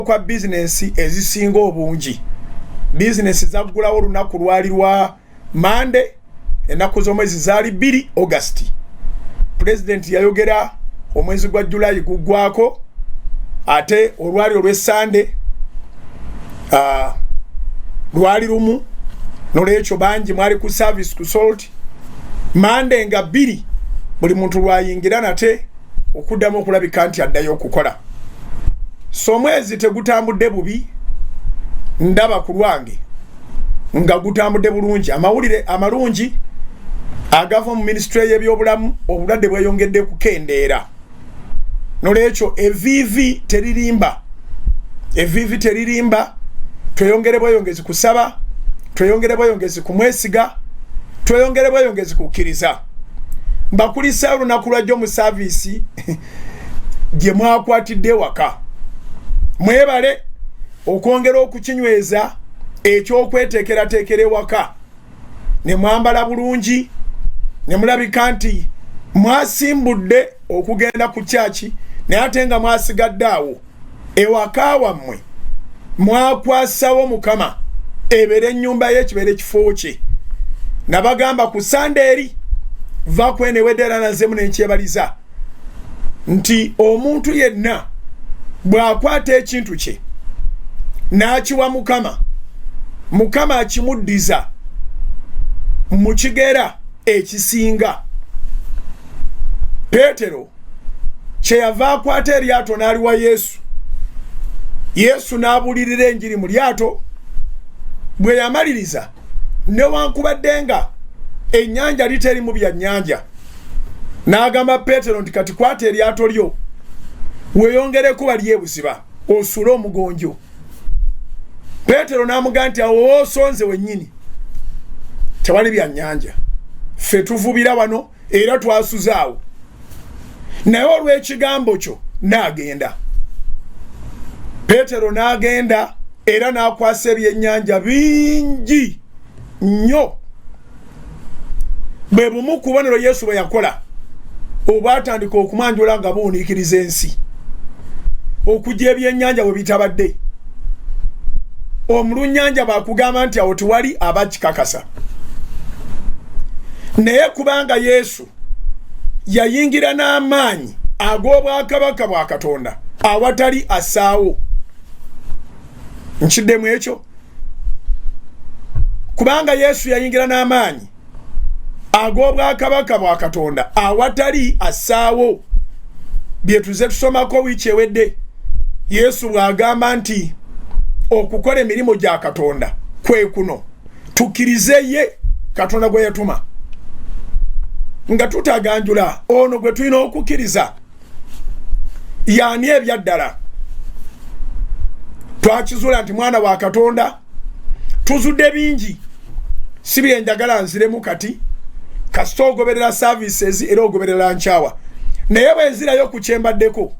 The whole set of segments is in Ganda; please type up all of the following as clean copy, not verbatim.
kwa business ezisinga obungi. Business zaggulawo olunaku lwali lwa Monday, ennaku z'omwezi zaali 2 August. President yayogera omwezi gwa July guggwako, ate olwali olw'Essande lwali lumu, nolwekyo bangi mwali ku service ku salt. Monday nga 2 buli muntu lwayingira nate okuddamu okulabika nti addayo okukola. So omwezi tegutambudde bubi, ndaba ku lwange nga gutambudde bulungi. Amawulire amalungi agava mu ministry y'ebyobulamu, obulwadde bweyongedde kukendeera. Nolwekyo evivi teririmba, tweyongere bweyongezi kusaba, tweyongere bweyongezi kumwesiga, tweyongere bweyongezi kukkiriza. Mbakulisa olunaku lwajjo mu service gye mwakwatidde waka. Mwebale okwongera okukinyweza ekyokweteekerateekera ewaka, ne mwambala bulungi, ne mulabika nti mwasimbudde okugenda ku kyaki, naye ate nga mwasigadde awo ewaka wammwe mwakwasawo Mukama ebeere ennyumba ye kibeere kifo kye. Nabagamba ku Sunday eri va kwene wedera nazemu nenkyebaliza nti omuntu yenna bw'akwata ekintu kye n'akiwa Mukama, Mukama akimuddiza mu kigera ekisinga. Petero kyeyava akwata eryato n'aliwa Yesu. Yesu n'abulirira enjiri mu lyato. Bwe yamaliriza, newankubadde nga ennyanja literi mu byannyanja, n'agamba Petero nti kati kwata eryato lyo weeyongereko bali ebuziba osule omugonjo. Petero n'amugamba nti awo osonze wennyini, tewali byannyanja, ffe tuvubira wano era twasuzaawo. Naye olw'ekigambo kyo n'agenda. Petero n'agenda era n'akwasa ebyennyanja bingi nnyo. Bwe bumu ku bubonero Yesu bwe yakola obwatandika okumanjula nga buwuniikiriza ensi, okujja ebyennyanja bwe bitabadde. Omulunnyanja bw'akugamba nti awo tewali abakikakasa. Naye kubanga Yesu yayingira n'amaanyi ag'obwakabaka bwa Katonda awatali asaawo. Nkiddemu ekyo? Kubanga Yesu yayingira n'amaanyi ag'obwakabaka bwa Katonda awatali asaawo. Bye tuze tusomako wiiki ewedde, Yesu bw'agamba nti okukola emirimu gya Katonda kwe kuno, tukkirize ye Katonda gwe yatuma. Nga tutaganjula ono gwe tulina okukkiriza yaani ebyaddala. Twakizuula nti mwana wa Katonda, tuzudde bingi, si bye njagala nziremu kati, kasita ogoberera services era ogoberera nkyawa. Naye bwe nzirayo ku kyembaddeko,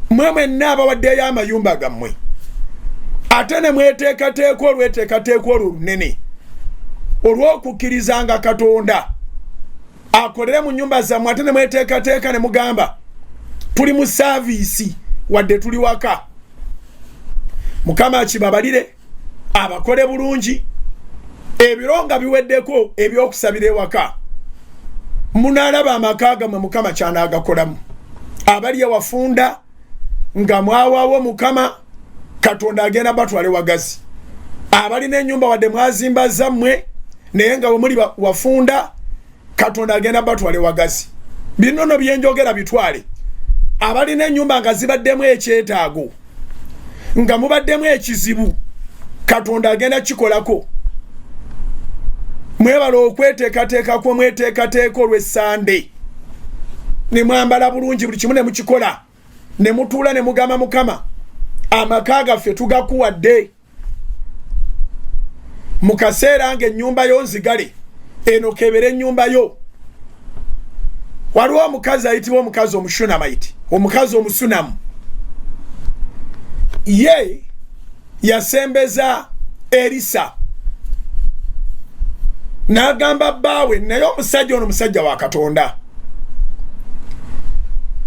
mwe mwenna abawaddeyo amayumba gammwe, ate ne mweteekateeka olweteekateeka olwo lunene olw'okukkirizanga Katonda akolere mu nnyumba zammwe, ate ne mweteekateeka ne mugamba tuli mu service wadde tuli waka. Mukama akibabalire, abakole bulungi, ebiro nga biweddeko ebyokusabira ewaka. Munaalaba amaka gammwe Mukama kyanaagakolamu. Abali ewafunda nga mwawaawo Mukama Katonda agenda batwale wagazi. Abali n'ennyumba wadde mwazimba zammwe naye nga bwe muli wafunda, Katonda agenda batwale wagazi. Binono byenjogera bitwale. Abali n'ennyumba nga zibaddemu ekyetaago, nga mubaddemu ekizibu, Katonda agenda kikolako. Mwebala okweteekateeka kwe mweteekateeka olw'Essande, ne mwambala bulungi buli kimu ne mukikola, ne mutuula ne mugamba Mukama amaka gaffe tugakuwadde. Mu kaseera ng'ennyumba yo nzigale, eno kebere ennyumba yo. Waliwo omukazi ayitibwa omukazi Omushunamayiti, omukazi Omusunamu. Ye yasembeza Erisa n'agamba bbaawe, naye omusajja ono musajja wa Katonda,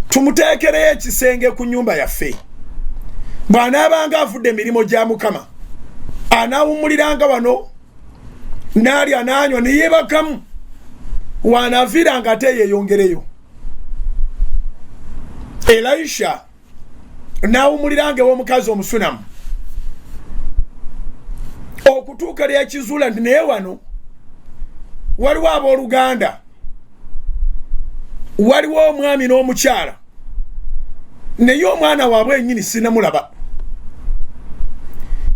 tumuteekereyo ekisenge ku nnyumba yaffe. bw'anaabanga afudde emirimu gya Mukama anaawummuliranga wano n'alya n'anywa ne yeebakamu waanaaviiranga ate yeeyongereyo. Elisha n'awummuliranga ew'omukazi Omusunamu okutuuka lye yakizuula nti naye wano waliwo abooluganda, waliwo omwami n'omukyala, naye omwana waabwe yennyini sinamulaba.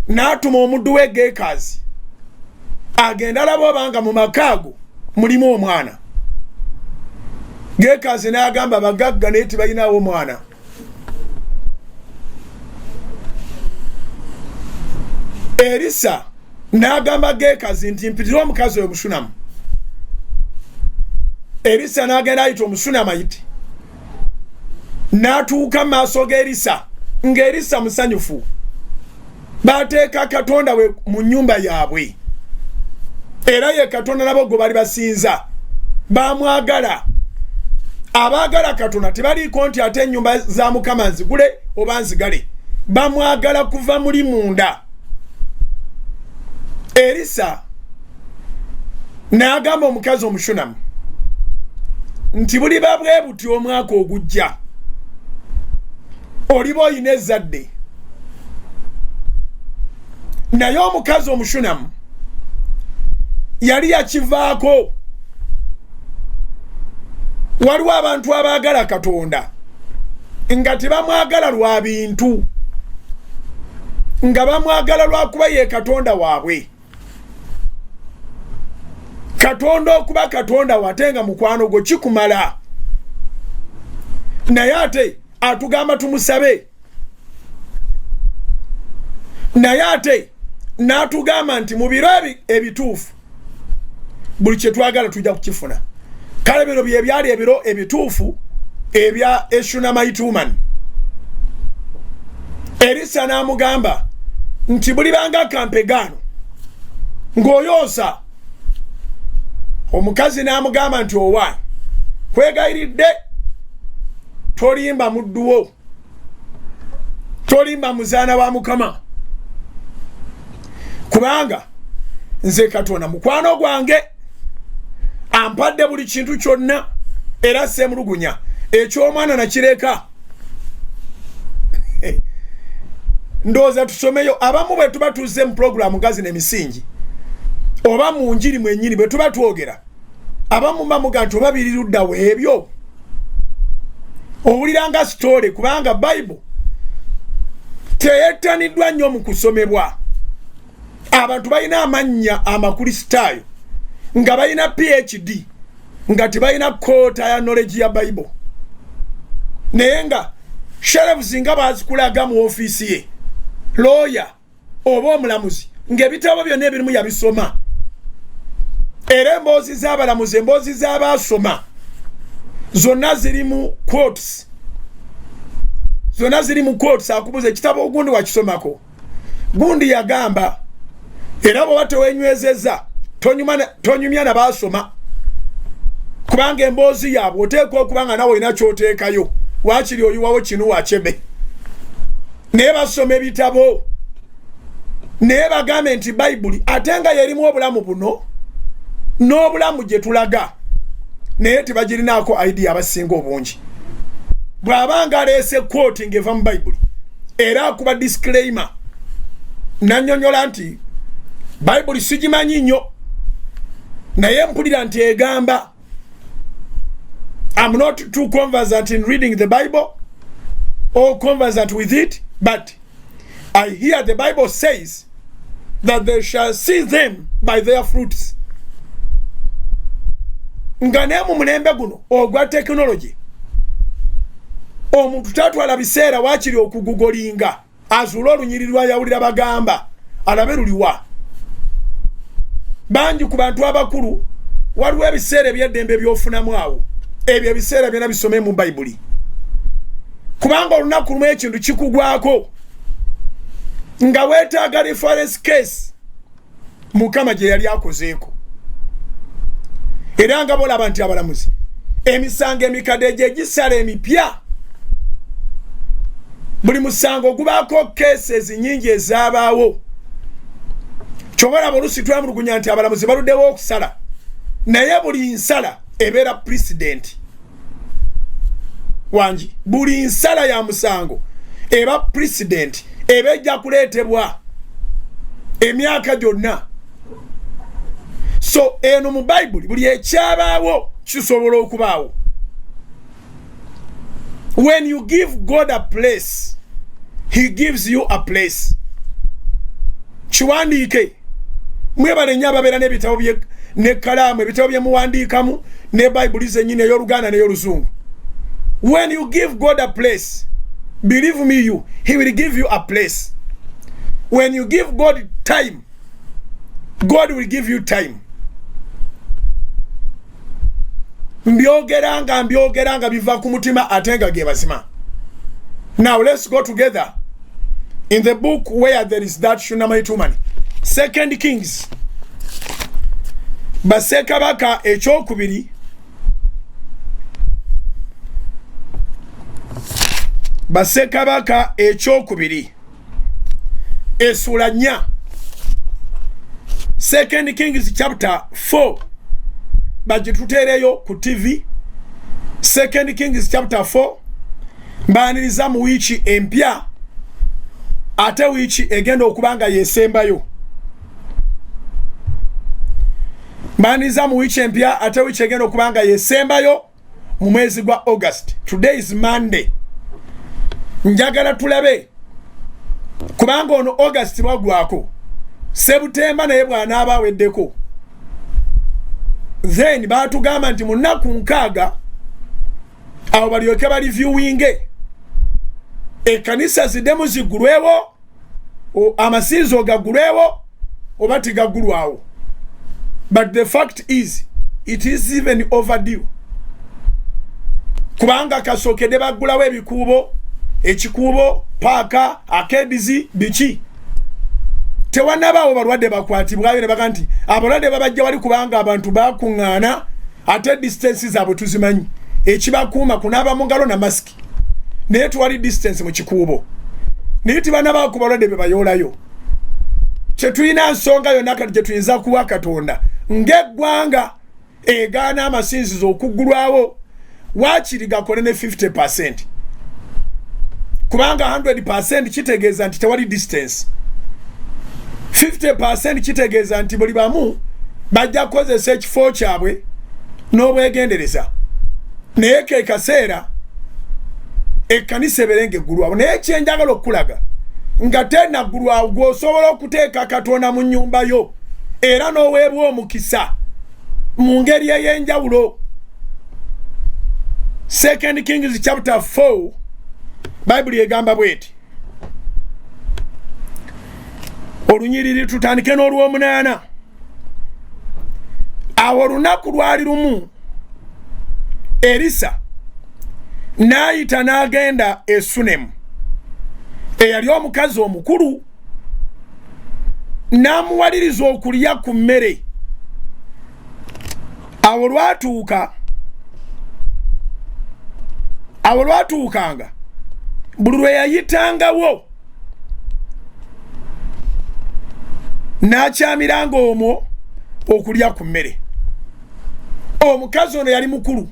N'atuma omuddu we Gekazi agenda alaba obanga mu maka ago mulimu omwana. Gekazi n'agamba bagagga naye tibalinawo omwana. Elisa n'agamba Gekazi nti mpitira omukazi oyo Omusunamu. Elisa n'agenda ayita Omusunamu ayite. N'atuuka mu maaso g'Elisa ng'Elisa musanyufu. Bateeka Katonda we mu nnyumba yaabwe. Era ye Katonda nabo gwe bali basinza. Bamwagala. Abaagala Katonda tebaliiko nti ate ennyumba za Mukama nzigule oba nzigale. Bamwagala kuva muli munda. Elisa n'agamba omukazi Omusunamu nti buli babwe buti omwaka ogujja oliba oyina ezzadde. Naye omukazi Omusunamu yali yakivaako. Waliwo abantu abaagala Katonda nga tebamwagala lwa bintu, nga bamwagala lwakuba ye Katonda waabwe. Katonda okuba Katonda wate nga mukwano gwo kikumala. Naye ate atugamba tumusabe. Naye ate n'atugamba nti mu biro ebituufu buli kye twagala tujja kukifuna. Kale bino bye byali ebiro ebituufu ebya Eshunamayituman. Elisa n'amugamba nti buli banga kampegaano ng'oyoosa. Omukazi n'amugamba nti owa kwegayiridde tolimba mudduwo, tolimba muzaana wa Mukama, kubanga nze Katonda mukwano gwange ampadde buli kintu kyonna era semulugunya. Eky'omwana nakireka. Ndowooza tusomeyo abamu bwe tuba tuzze mu puroguramu ngazi n'emisingi oba mu njiri mwennyini bwe tuba twogera abamu bamuga nti oba biri ludda weebyo owuliranga sitole, kubanga Bible teyettaniddwa nnyo mu kusomebwa. Abantu balina amannya amakristaayo nga balina PhD nga tebalina koota ya knowledge ya Bible, naye nga sheriffs nga bazikulaga mu ofiisi ye, lawyer oba omulamuzi ng'ebitabo byonna ebirimu yabisoma. Era emboozi z'abalamuzi, emboozi z'abaasoma zonna ziri mu quotes. Zonna ziri mu quotes. Akubuza ekitabo ogundi wakisomako, gundi yagamba era bw'oba tewenywezezza tonyumya na baasoma, kubanga emboozi yaabwe oteekwa okuba nga nawe olina ky'oteekayo, waakiri oyiwawo kinu wakyebe. Naye basoma ebitabo naye bagambe nti Bayibuli ate nga yerimu obulamu buno n'obulamu gye tulaga, naye tebagirinaako idea abasinga obungi. Bw'abanga aleese quoting eva mu Bayibuli era akuba disclaimer nannyonnyola nti Bayibuli sigimanyi nnyo, naye mpulira nti egamba I'm not too conversant in reading the Bible or conversant with it, but I hear the Bible says that they shall see them by their fruits. Nga ne mu mulembe guno ogwa technology omuntu tatwala biseera waakiri okugugolinga azuula olunyirirwa yawulira bagamba alabe luliwa. Bangi ku bantu abakulu waliwo ebiseera ebyeddembe byofunamu awo, ebyo ebiseera byonna bisome mu Bayibuli, kubanga olunaku lumu ekintu kikugwako nga weetaaga reference case Mukama gye yali akozeeko. Era nga bolaba nti abalamuzi emisango emikadde gye gisala emipya buli musango gubako cases nyingi ezabaawo kyobala bolusi twamulugunya nti abalamuzi baluddewo okusala naye buli nsala ebeera president wangi buli nsala ya musango eba president ebejja kuleetebwa emyaka gyonna so eno mu Bible buli ekyabaawo kisobola okubaawo. When you give God a place, he gives you a place. Chiwandiike mwebale nnyo ababeera n'ebitabo bye ne kalamu ebitabo bye muwandiikamu ne Bible zenyine ey'Oluganda n'ey'Oluzungu. When you give God a place, believe me you, he will give you a place. When you give God time, God will give you time. Mbyogeranga biva ku mutima atenga ge basima. Now let's go together in the book where there is that Shunammite woman. 2 Kings. Basekabaka ekyokubiri. Basekabaka ekyokubiri. Esula 4. 2 Kings chapter 4. Bajitutereyo ku TV. 2 Kings chapter 4. Mbaniriza mu wiiki empya ate wiiki egenda okubanga yesembayo. Mbaniriza mu wiiki empya ate wiiki egenda okubanga yesembayo mu mwezi gwa August. Today is Monday. Njagala tulabe kubanga ono August bwagwako September naye bw'anaaba aweddeko. Then batugamba nti mu nnaku 6 awo balyoke bali viewinge ekanisa zidemu zigulwewo amasinzo gagulwewo oba tigagulwawo. But the fact is it is even overdue kubanga kasookedde baggulawo ebikuubo ekikuubo paaka akedizi biki tewanabaawo balwadde bakwatibwayo ne baga nti abalwadde babajja wali kubanga abantu bakuŋŋaana ate distance zaabwe tuzimanyi ekibakuuma kunaaba mu ngalo na masiki naye tuwali distance mu kikuubo naye tibanabaawo ku balwadde be bayoolayo. Kyetulina nsonga yonna kati gye tuyinza kuwa Katonda ng'eggwanga egaana amasinzizo okuggulwawo waakiri gakole ne 50% kubanga 100% kitegeeza nti tewali distance. 50% kitegeeza nti buli bamu bajja kukozesa ekifo kyabwe n'obwegendereza naye ke kaseera ekkanisa eberenge eggulwawo. Naye kyenjagala okulaga nga tena ggulwawo gw'osobola okuteeka Katonda mu nnyumba yo era n'oweebwa omukisa mu ngeri ey'enjawulo. 2 Kings chapter 4 Bible egamba bweti. Olunyiriri tutandike n'olw'omunaana. Awo olunaku lwali lumu Elisa n'ayita n'agenda e Sunemu eyali omukazi omukulu n'amuwaliriza okulya ku mmere. Awo lwatuukanga buli lwe yayitangawo n'akyamiranga omwo okulya ku mmere. Omukazi ono yali mukulu,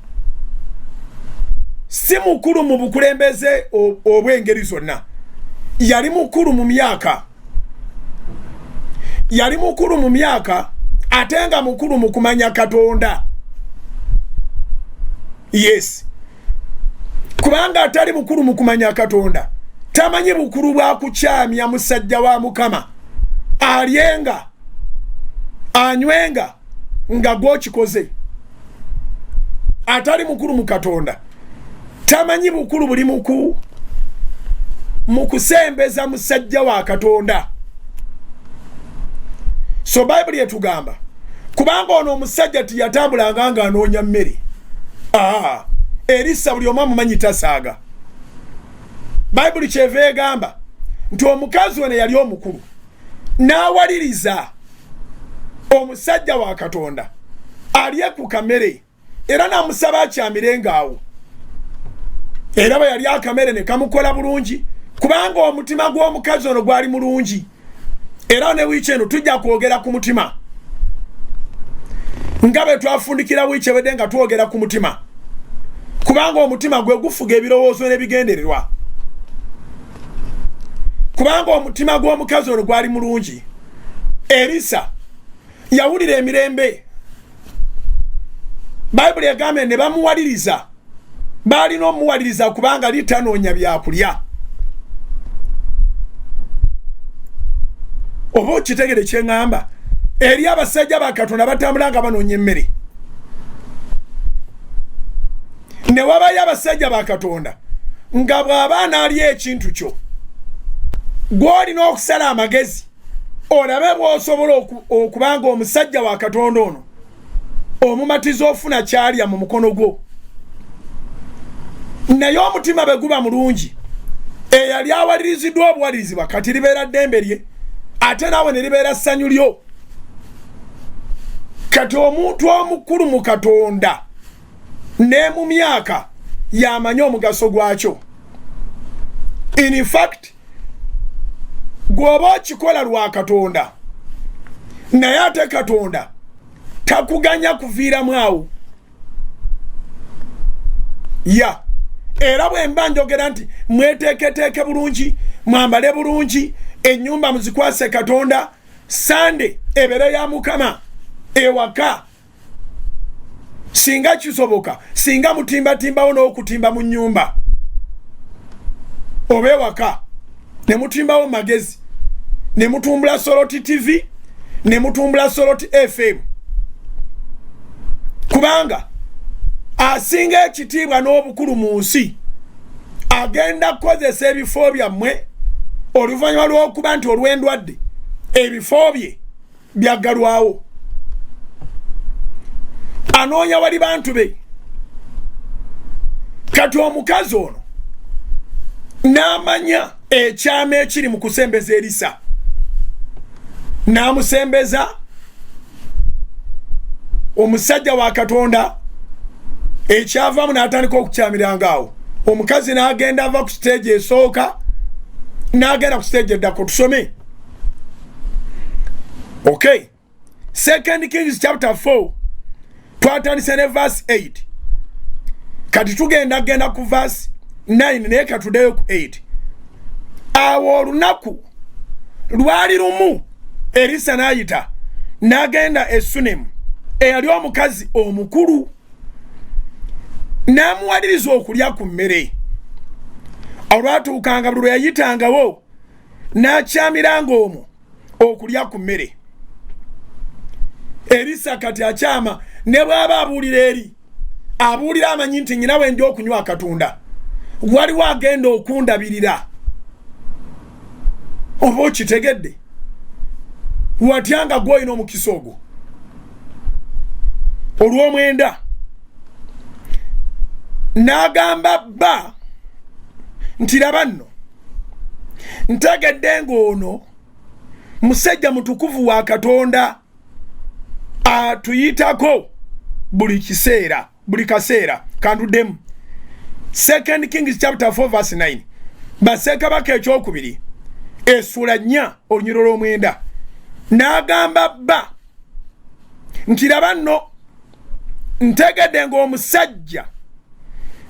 si mukulu mu bukulembeze obw'engeri zonna, yali mukulu mu myaka. Yali mukulu mu myaka ate nga mukulu mu kumanya Katonda. Yes, kubanga atali mukulu mu kumanya Katonda tamanyi bukulu bwa kukyamya musajja wa Mukama alyenga anywenga nga gw'okikoze. Atali mukulu mu Katonda tamanyi bukulu buli mu kusembeza musajja wa Katonda. So Bible yetugamba kubanga ono omusajja tiyatambulanga nga anoonya mmere. Elisa buli omu amumanyi tasaaga. Bible kyeva egamba nti omukazi ono yali omukulu n'awaliriza omusajja wa Katonda alye ku kamere era n'amusaba akyamirenga awo. Era bwe yali akamere ne kamukola bulungi kubanga omutima gw'omukazi ono gwali mulungi era ne wiiki eno tujja kwogera ku mutima nga bwe twafundikira wiiki ewedde nga twogera ku mutima kubanga omutima gwe gufuga ebirowoozo n'ebigendererwa kubanga omutima gw'omukazi ono gwali mulungi Elisa yawulira emirembe Bayibuli egambye ne bamuwaliriza balina omuwaliriza kubanga litanoonya byakulya oba okitegere kyeŋŋamba eri abasajja ba Katonda batambula nga banoonya emmere ne wabayo abasajja ba Katonda nga bw'aba anaalya ekintu kyo gw'olina okusala amagezi olabe bw'osobola okubanga omusajja wa Katonda ono omumatiza ofuna kyalya mu mukono gwo naye omutima bwe guba mulungi eyali awaliriziddwa obuwalirizibwa kati libeera ddembe lye ate naawe ne libeera ssanyu lyo kati omuntu omukulu mu Katonda ne mu myaka yamanya omugaso gwakyo in fact gwoba okikola lwa Katonda naye ate Katonda takuganya kuviiramu awo era bwe mba njogera nti mweteeketeeke bulungi mwambale bulungi ennyumba muzikwase Katonda Sande ebeere ya Mukama ewaka singa kisoboka singa mutimbatimbawo n'okutimba mu nnyumba oba ewaka ne mutimbawo magezi ne mutumbula Soroti TV ne mutumbula Soroti FM kubanga asinga ekitiibwa n'obukulu mu nsi agenda kukozesa ebifo byammwe oluvannyuma lw'okuba nti olw'endwadde ebifo bye byaggalwawo anoonya wali bantu be kati omukazi ono n'amanya ekyama ekiri mu kusembeza Elisa n'amusembeza omusajja wa Katonda ekyavamu n'atandika okukyamiranga awo omukazi n'agenda ava ku stage esooka n'agenda ku stage eddako tusome okay 2 Kings chapter 4 twatandise ne verse 8 kati tugenda ku verse 9 naye katuddeyo ku 8 awo olunaku lwali lumu Elisa n'ayita n'agenda e Sunemu eyali omukazi omukulu n'amuwaliriza okulya ku mmere olwatuukanga buli lwe yayitangawo n'akyamiranga omwo okulya ku mmere Elisa kati akyama ne bw'aba abuulira amanyi nti nnyina wenja okunywa akatunda waliwo agenda okundabirira oba okitegedde watyanga gw'olina omukisa ogwo olw'omwenda n'agamba bba nti laba nno ntegedde ng'ono musajja mutukuvu wa Katonda atuyitako buli kaseera kanduddemu 2 Kings chapter 4 verse 9 Bassekabaka ekyokubiri essula 4 olunyiro lw'omwenda n'agamba bba nti laba nno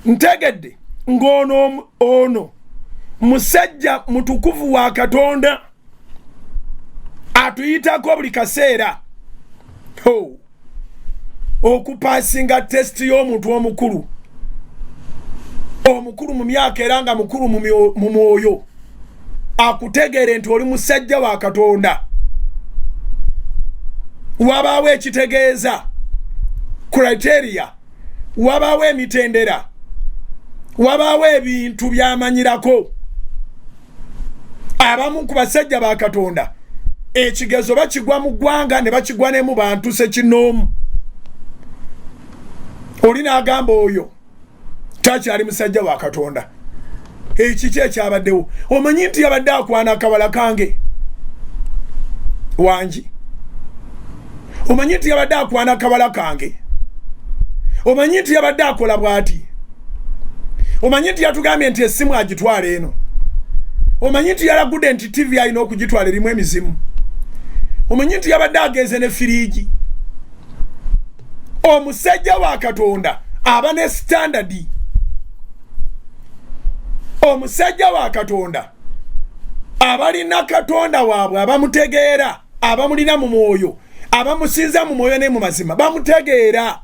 ntegedde ng'ono musajja mutukuvu wa Katonda atuyitako buli kaseera okupasinga test y'omuntu omukulu mu myaka era nga mukulu mu mwoyo akutegeere nti oli musajja wa Katonda wabaawo ekitegeeza criteria wabaawo emitendera wabaawo ebintu byamanyirako abamu ku basajja ba Katonda ekigezo bakigwa mu ggwanga ne bakigwa ne mu bantu sekinoomu oli n'agamba oyo takyali musajja wa Katonda ekiki ekyabaddewo omanyi nti yabadde akwana akabala kange wangi omanyi nti yabadde akwana akabala kange omanyi nti yabadde akola bw'ati omanyi nti yatugambye nti essimu agitwala eno omanyi nti yalagudde nti TV alina okugitwala erimu emizimu. Omanyi nti yabadde agenze ne firiigi. Omusajja wa Katonda aba ne standard. Omusajja wa Katonda abalina Katonda waabwe abamutegeera, abamulina mu mwoyo, abamusinza mu mwoyo ne mu mazima bamutegeera.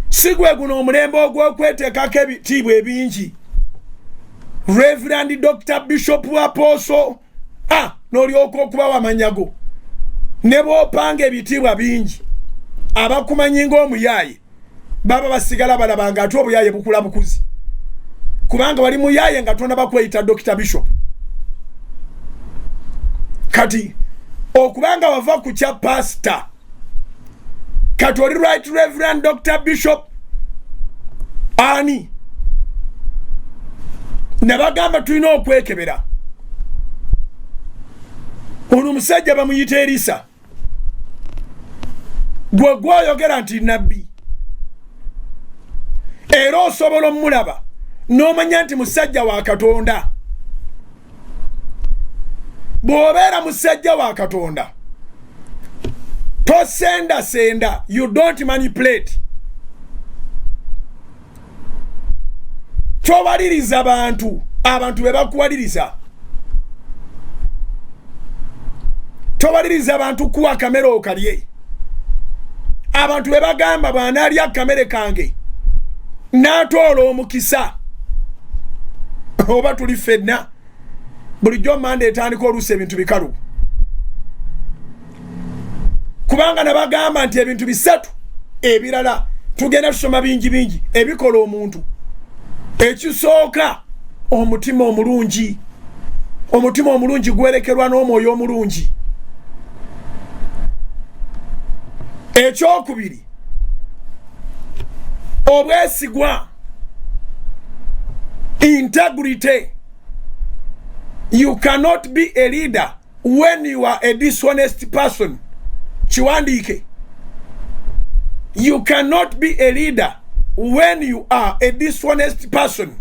Sigwe guno omulembe ogw'okweteekako ebitiibwa ebingi. Reverend Dr. Bishop Apostle n'olyoka okubawa amanyago ne bw'opanga ebitiibwa bingi abakumanyi ng'omuyaaye baba basigala balabanga ate obuyaaye bukula bukuzi kubanga wali muyaaye nga tona bakweyita Dr. Bishop. Kati okubanga wava ku kya pastor kati oli Right Reverend Dr. Bishop ani ne bagamba tulina okwekebera. Ono musajja bamuyita Elisa gwe gwoyogera nti nabbi era osobola omulaba n'omanya nti musajja wa Katonda. Bw'obeera musajja wa Katonda tosenda, you don't manipulate. Tobaliriza abantu be bakuwaliriza. Tobaliriza abantu kuwa kamera okalye. Abantu be bagamba bw'anaalya kamere kange n'atoola omukisa oba tuli ffenna bulijjo manda etandika oluusi ebintu bikalu. Kubanga nabagamba nti ebintu bisatu ebirala tugenda tusoma bingi ebikola omuntu. Ekisooka omutima omulungi. Omutima omulungi gwerekerwa n'omwoyo omulungi. Ekyokubiri obwesigwa, integrity. You cannot be a leader when you are a dishonest person. Chiwandike. You cannot be a leader when you are a dishonest person.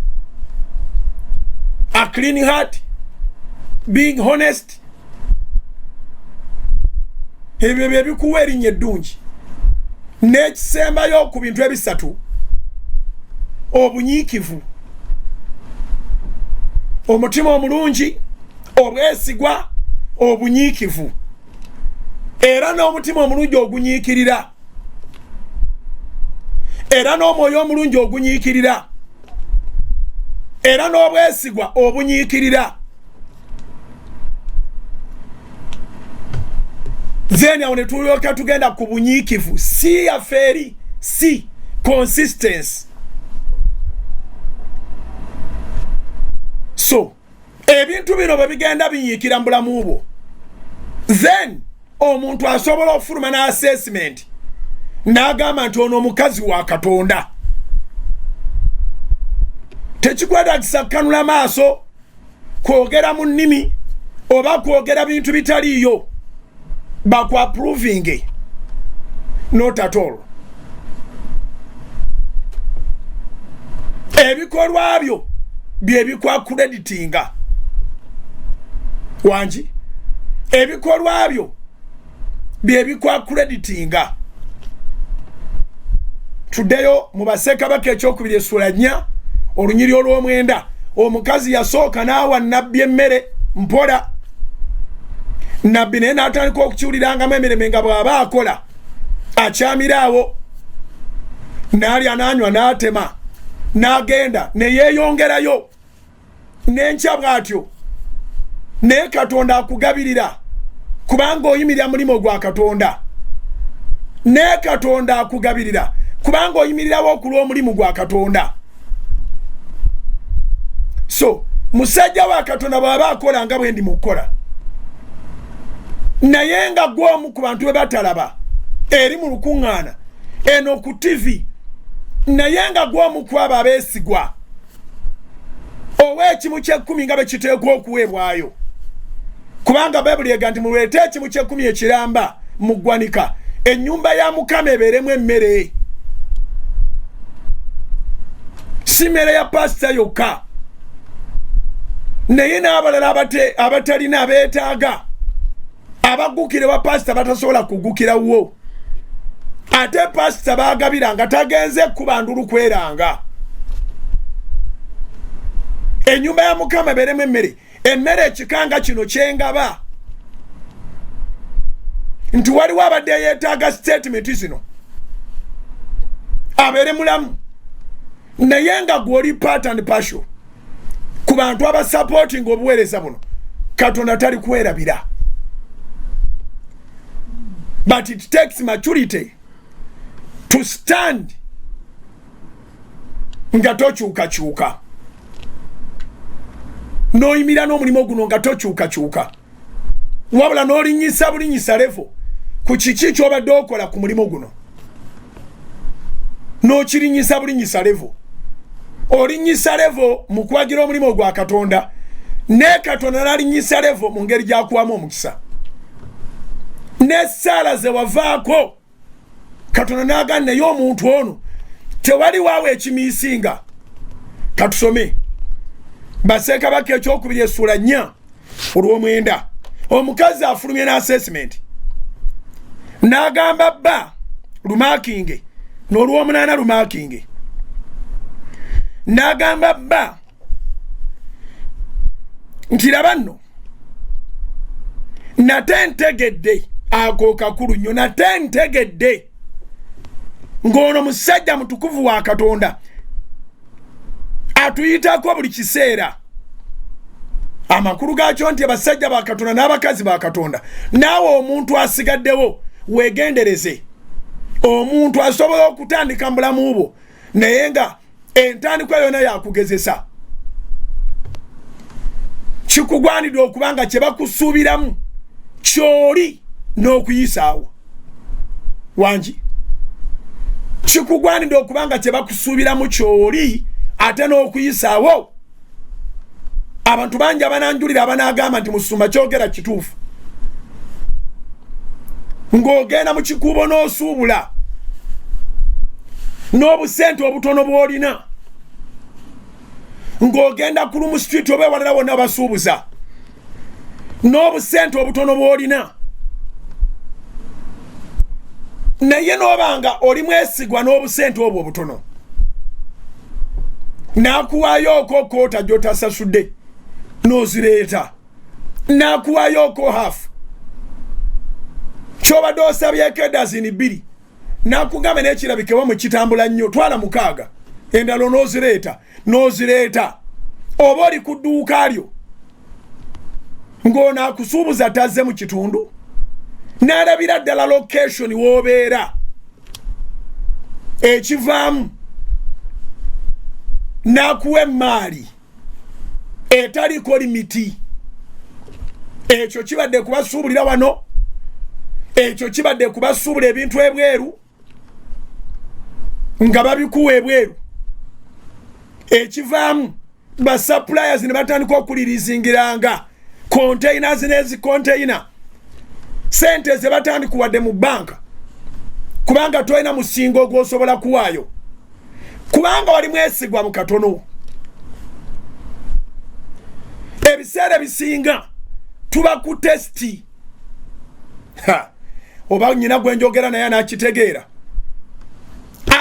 A clean heart, being honest. Ebyo bikuwa erinnya eddungi. N'ekisembayo ku bintu ebisatu obunyiikivu, omutima omulungi, obwesigwa, obunyiikivu, era n'omutima omulungi ogunyiikirira, era n'omwoyo omulungi ogunyiikirira, era n'obwesigwa obunyiikirira. Then awo ne tulyoka tugenda ku bunyiikivu, si affairi, si consistency. So ebintu bino bwe bigenda binyiikira mu bulamu bwo, then omuntu asobola okufuluma n'assessment n'agamba nti ono omukazi wa Katonda. Tekikwetagisa kkanula maaso kwogera mu nnimi oba kwogera bintu bitaliiyo. Bakwa-approving. Not at all. Ebikolwa byo bye bikwa-creditinga. Wanji? Ebikolwa byo bye bikwa-creditinga. Tuddeyo mu Bassekabaka ekyokubiri essula 4 olunyiri olw'omwenda. Omukazi yasooka n'awa nnabbi emmere mpola. Nabbi naye n'atandika okukiwulirangamu emireme nga bw'aba akola akyamiraawo, n'alya n'anywa n'atema n'agenda ne yeeyongerayo n'enkya bw'atyo. Naye Katonda akugabirira kubanga oyimirira mulimo gwa Katonda. Ne Katonda akugabirira kubanga oyimirirawo okulwa omulimu gwa Katonda. So musajja wa Katonda bw'aba akola nga bwe ndi mu kukola, naye nga gw'omu ku bantu be batalaba eri mu lukuŋŋaana eno ku TV, naye nga gw'omu ku abo abeesigwa ow'ekimu ky'ekkumi nga bwe kiteekwa okuweebwayo. Kubanga Bayibuli ega nti mulwete ekimu ky'ekkumi ekiramba mu ggwanika, ennyumba ya Mukama ebeeremu emmere. Si mmere ya pasita yokka, naye n'abalala abatalina abeetaaga abagukire wa pasita batasobola kugukirawo ate pasita baagabira nga tagenze kuba ndulu kweranga ennyumba ya Mukama ebeeremu emmere ekikanga kino kyengaba nti waliwo abadde yeetaaga statement zino abeere mulamu naye nga gw'oli part and partial ku bantu abasupporting obuweereza buno Katonda tali kwerabira. But it takes maturity to stand nga tokyukakyuka n'oyimira n'omulimu guno nga tokyukakyuka wabula n'olinyisa levo ku kiki ky'obadde okola ku mulimu guno n'okirinyisa levo olinyisa levo mu kwagira omulimu gwa Katonda ne Katonda n'alinyisa levo mu ngeri gy'akuwamu omukisa ne Sala ze wavaako Katonda n'agamba naye omuntu ono tewali waawe ekimiisinga. Katusome Bassekabaka ekyokubiri essula 4 olw'omwenda. Omukazi afulumye n'assessment n'agamba bba lumakinge n'olw'omunaana lumakinge n'agamba bba nti laba nno nate ntegedde ako kakulu nnyo nate ntegedde ng'ono musajja mutukuvu wa Katonda atuyitako buli kiseera amakulu gaakyo nti abasajja ba Katonda n'abakazi ba Katonda naawe omuntu asigaddewo weegendereze omuntu asobola okutandika mulamu bwo naye nga entandikwa yonna yakugezesa kikugwanidde okubanga kye bakusuubiramu kyoli n'okuyisaawo wangi kikugwanidde okubanga kye bakusuubiramu kyoli ate n'okuyisaawo. Abantu bangi abananjulira abanagamba nti Musumba kyogera kituufu ng'ogenda mu kikuubo n'osuubula n'obusente obutono bw'olina ng'ogenda ku Lumu Street oba ewalala wonna basuubuza n'obusente obutono bw'olina naye n'obanga oli mwesigwa n'obusente obwo obutono n'akuwaayoko koota gy'otasasudde n'ozireeta n'akuwaayoko hafu ky'obadde osabyeko edazini 2 n'akugamba n'ekirabikewa mu kitambula nnyo twala 6 endalo n'ozireeta oba oli ku dduuka lyo ng'ono akusuubuza tazze mu kitundu n'alabira ddala location w'obeera ekivaamu n'akuwa emmaali etaliko limiti ekyo kibadde kubasuubulira wano ekyo kibadde kubasuubula ebintu ebweru nga babikuwa ebweru ekivaamu ba suppliers ne batandika okuliriizingiranga containers n'ezi container sente ze batandikuwadde mu banka kubanga tolina musingo gw'osobola kuwaayo kubanga wali mwesigwa mu katono. Ebiseera bisinga tuba ku testi oba nnyina gwe njogera naye n'akitegeera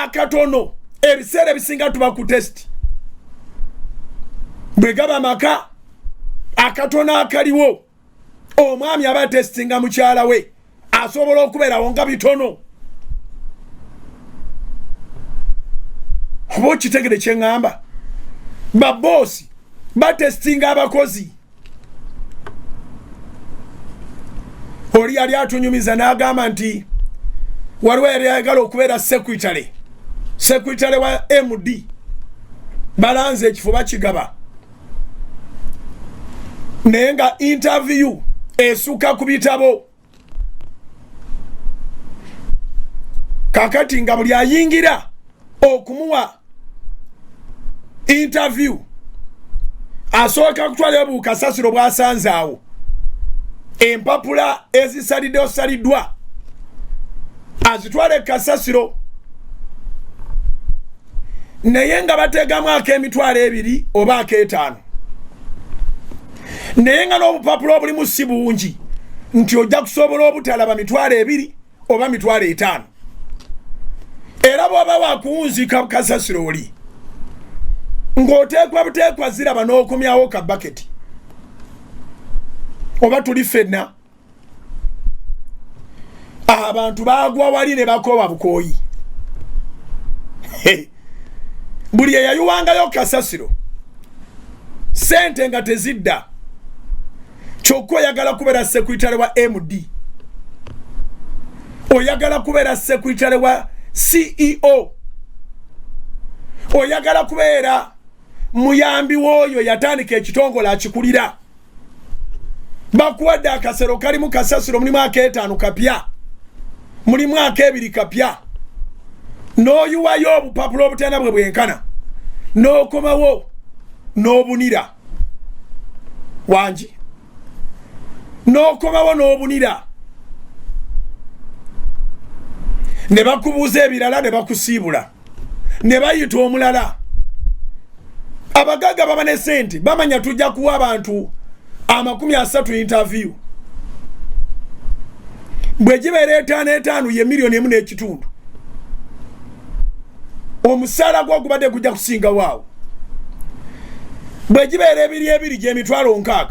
akatono ebiseera bisinga tuba ku testi bwe gaba amaka akatono akaliwo omwami aba testinga mukyala we asobola okubeerawo nga bitono. Oba okitegere kye ŋŋamba baboosi batestinga abakozi. Oli yali atunyumiza n'agamba nti waliwo yali ayagala okubeera sekretary wa MD balanze ekifo bakigaba naye nga interview esukka ku bitabo kakati nga buli ayingira okumuwa interview asooka kutwala obukasasiro bw'asanze awo empapula ezisaliddwa azitwala ekasasiro naye nga bategamu ak'emitwalo 2 oba ak'etaano naye nga n'obupapula obulimu si bungi nti ojja kusobola obutalaba 2,000 oba 5,000 era bw'oba wakuwunzika kasasiro oli ng'oteekwa buteekwa ziraba n'okomyawo ka baketi oba tuli ffenna abantu baagwa wali ne bakoowa bukooyi buli eyayuwangayo kasasiro sente nga tezidda kyokka oyagala kubeera sekuritale wa MD oyagala kubeera sekuritale wa CEO oyagala kubeera muyambi w'oyo yatandika ekitongole akikulira bakuwadde akasero kalimu kasasiro mulimu akeetaano kapya mulimu ak'ebiri kapya n'oyuwayo obupapula obutenda bwe bwenkana n'okomawo n'obunira wangi n'okomawo n'obunira ne bakubuuza ebirala ne bakusiibula ne bayita omulala abagaga baba ne sente bamanya tujja kuwa abantu 30 interview bwe gibeera 5 ye miliyoni 1.5 omusaala gwo gubadde gujja kusinga waawo bwe gibeera 2 gye 6,000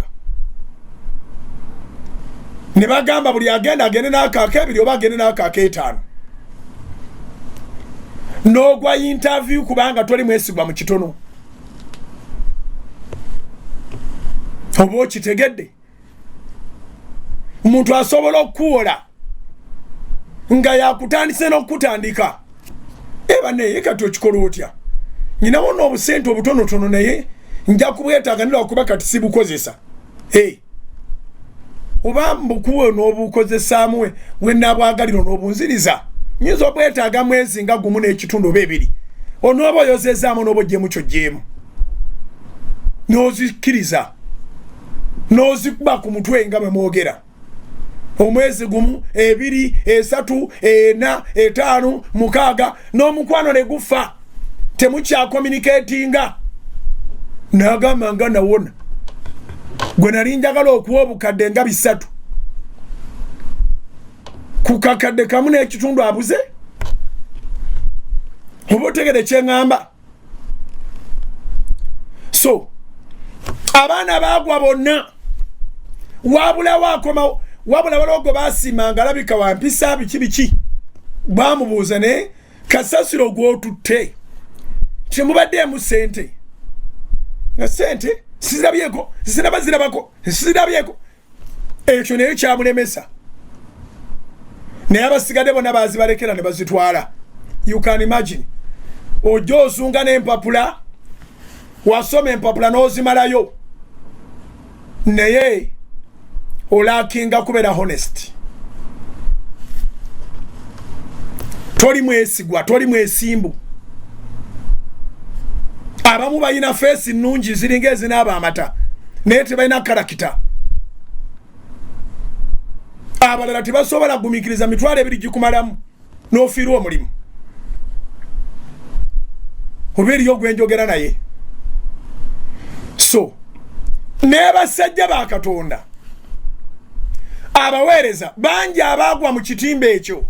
ne bagamba buli agende n'akaaka 2 oba agende n'akaaka 5 n'ogwa interview kubanga toli mwesigwa mu kitono oba okitegedde omuntu asobola okuwola nga yakutandise n'okutandika eba naye kati okikola otya nyinawo n'obusente obutonotono naye nja kubwetaaganira okuba kati sibukozesa oba mbukuwe n'obukozesaamu wennaabwagaliro n'obunziriza nyinza obwetaaga mwezi nga gumu n'ekitundu oba 2 onooba oyozezaamu n'oba ogyemu kyogyemu n'ozikkiriza n'ozikuba ku mutwe nga bwe mwogera omwezi gumu 2 3 4 5 6 n'omukwano ne gufa temukyakomunikatinga n'agamba nga nawona gwe nali njagala okuwa obukadde nga 3 ku kakadde kamu n'ekitundu abuze oba otegere kyeŋŋamba so abaana baagwa bonna wabula wakomawo wabula balogo basimanga alabika wampisa biki bamubuuza ne kasasiro gw'otutte kyemubadde mu sente nga sente sizirabako ekyo naye kyamulemesa naye abasigadde bonna bazibalekera ne bazitwala. You can imagine ojja osunga n'empapula wasoma empapula n'ozimalayo naye olakinga kubeera honest toli mwesigwa toli mwesimbu abamu balina face nnungi ziringa ezinaaba amata naye tebalina karakita abalala tebasobola gumikiriza 2,000 gikumalamu n'ofiirwa omulimu oba eriyo gwenjogera naye so n'abasajja ba Katonda abaweereza bangi abaagwa mu kitimba ekyo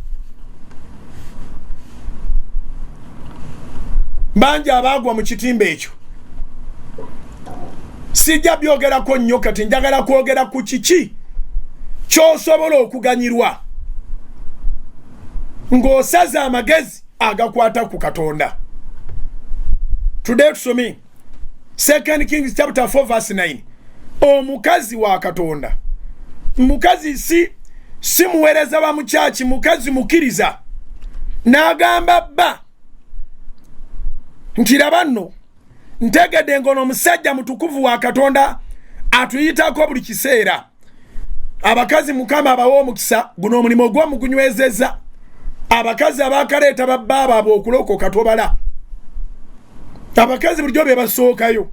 sijja byogerako nnyo kati njagala kwogera ku kiki ky'osobola okuganyirwa ng'osaza amagezi agakwata ku Katonda. Today tusome 2 Kings chapter 4 verse 9. Omukazi wa Katonda, mukazi si muweereza wa muchachi, mukazi mukiriza n'agamba bba ntiraba nno ntegedde ngono omusajja mutukuvu wa Katonda atuyitako buli kiseera. Abakazi Mukama abawa omukisa, guno omulimu gw'omugunywezeza abakazi abakaleeta babba baabwe okulokoka tobala. Abakazi bulijjo be basookayo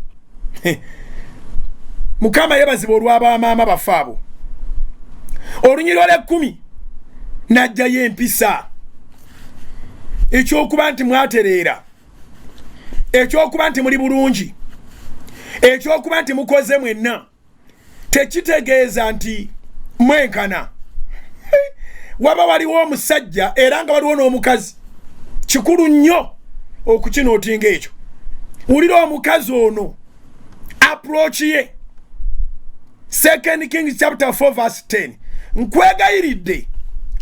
Mukama yebaziba olw'abamaama bafaabo. Olunyiriro lw'e10 najjayo empisa ekyokuba nti mwatereera, ekyokuba nti muli bulungi, ekyokuba nti mukoze mwenna, tekitegeeza nti mwenkana. Waba waliwo omusajja era nga waliwo n'omukazi. Kikulu nnyo okukinootinga ekyo. Wulira omukazi ono approach ye. 2 Kings chapter 4 verse 10. Nkwegayiridde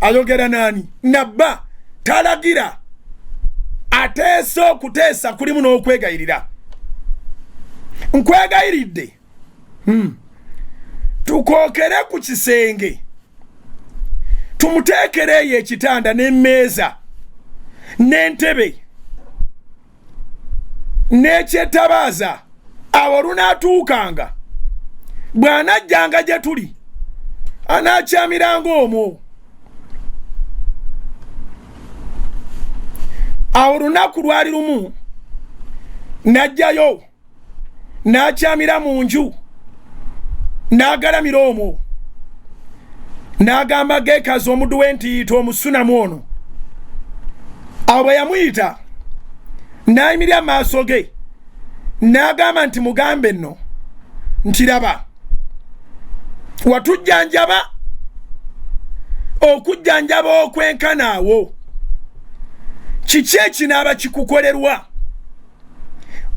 ayogera nani? Nabba talagira ateesa okuteesa kulimu n'okwegayirira. Nkwegayiridde tukookere ku kisenge tumuteekereyo ekitanda n'emmeeza n'entebe n'ekyetabaaza awo lunaatuukanga bw'anajjanga gye tuli anaakyamiranga omwo. Awo lunaku lwali lumu najjayo n'akyamira mu nju n'agalamira omwo n'agamba Gekazi omuddu w'entiito omusunamu ono. Awo bwe yamuyita n'ayimirira amaaso ge n'agamba nti mugambe nno nti laba watujjanjaba okujjanjaba okwenkanaawo kiki ekinaaba kikukolerwa?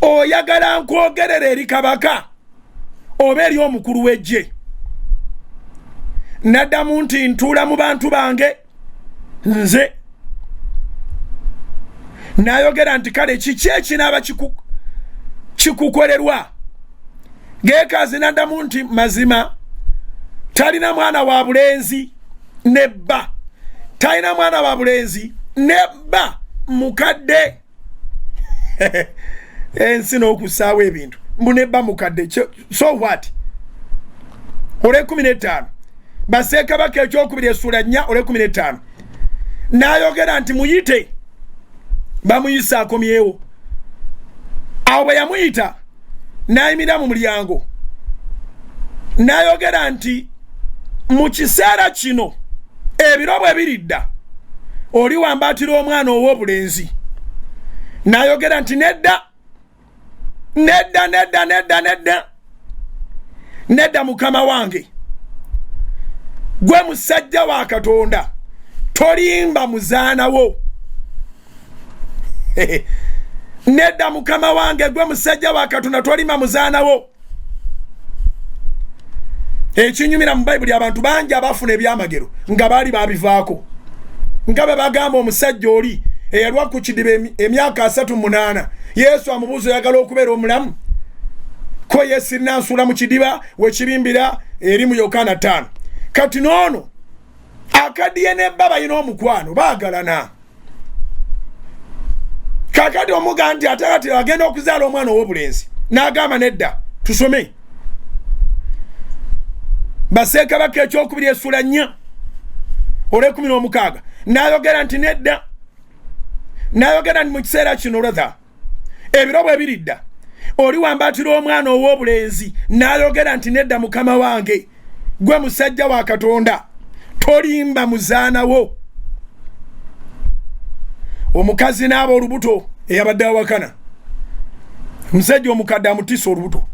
Oyagala nkwogerera eri kabaka oba eri omukulu w'eggye? Naddamu nti ntuula mu bantu bange nze. N'ayogera nti kale kiki ekinaaba kikukolerwa? Gekazi n'addamu nti mazima talina mwana wa bulenzi nebba. Talina mwana wa bulenzi nebba mukadde. Ensi n'okusaawo ebintu munebba mukadde. So what? Ole 15 Bassekabaka ekyokubiri essula 4 ole 15. N'ayogera nti muyite. Bamuyisa akomyewo. Awo bwe yamuyita n'ayimirira mu mulyango n'ayogera nti mu kiseera kino ebiro bwe biridda oli wambaatira omwana ow'obulenzi. N'ayogera nti nedda mukama wange, gwe musajja wa Katonda tolimba muzaanawo. Nedda mukama wange, gwe musajja wa Katonda tolimba muzaanawo. Ekinyumira mu Bayibuli abantu bangi abafuna ebyamagero nga baali babivaako. Nga bwe bagamba omusajja oli eyalwa ku kidiba emyaka 38 Yesu amubuuza oyagala okubeera omulamu? Ko Yesu nansuula mu kidiba wekibimbira eri mu Yokaana 5. Kati noono akadiye ne baba yina omukwano baagalana. Kakati omuga nti atakati agenda okuzaala omwana ow'obulenzi. N'agamba nedda tusome. Bassekabaka ekyokubiri essula 4 ole 16. N'ayogera nti nedda. N'ayogera nti mu kiseera kino olwatha ebiro bwe biridda oli wambaatira omwana ow'obulenzi. N'ayogera nti nedda mukama wange, gwe musajja wa Katonda tolimba muzaanawo. Omukazi n'aba olubuto eyabadde awakana. Musajja omukadde amutisa olubuto.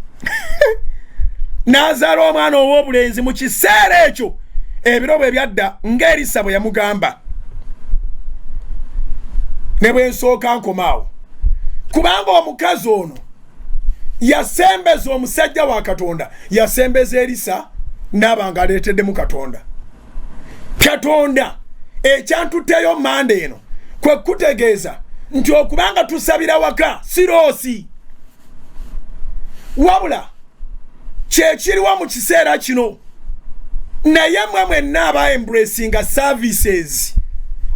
N'azaala omwana ow'obulenzi mu kiseera ekyo ebiro bwe byadda nga Erisa bwe yamugamba. Ne bwe nsooka nkomaawo kubanga omukazi ono yasembeza omusajja wa Katonda, yasembeza Erisa n'aba nga aleeteddemu Katonda. Katonda ekyantutteyo manda eno kwe kutegeeza nti okubanga tusabira waka siroosi wabula kyekiriwo mu kiseera kino. Naye mmwe mwenna aba embracinga services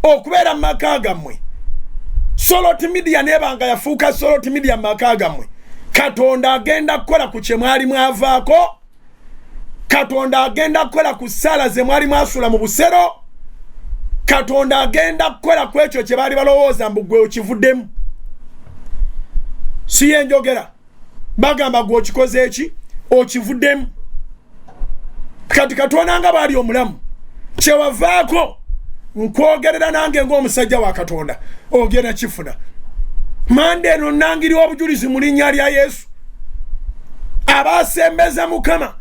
okubeera mu maka gammwe. Solot Media nebanga yafuuka Solot Media mu maka gammwe. Katonda agenda kukola ku kye mwali mwavaako. Katonda agenda kukola ku ssala ze mwali mwasula mu busero. Katonda agenda kukola ku ekyo kye baali balowooza mbu gwe okivuddemu. Si ye njogera. Bagamba gwe okikoze eki okivuddemu. Kati Katonda nga bwali omulamu kyewavaako nkwogerera nange ng'omusajja wa Katonda ogenda kifuna. Mande eno nangiri obujulizi mu linnya lya Yesu. Abasembeza Mukama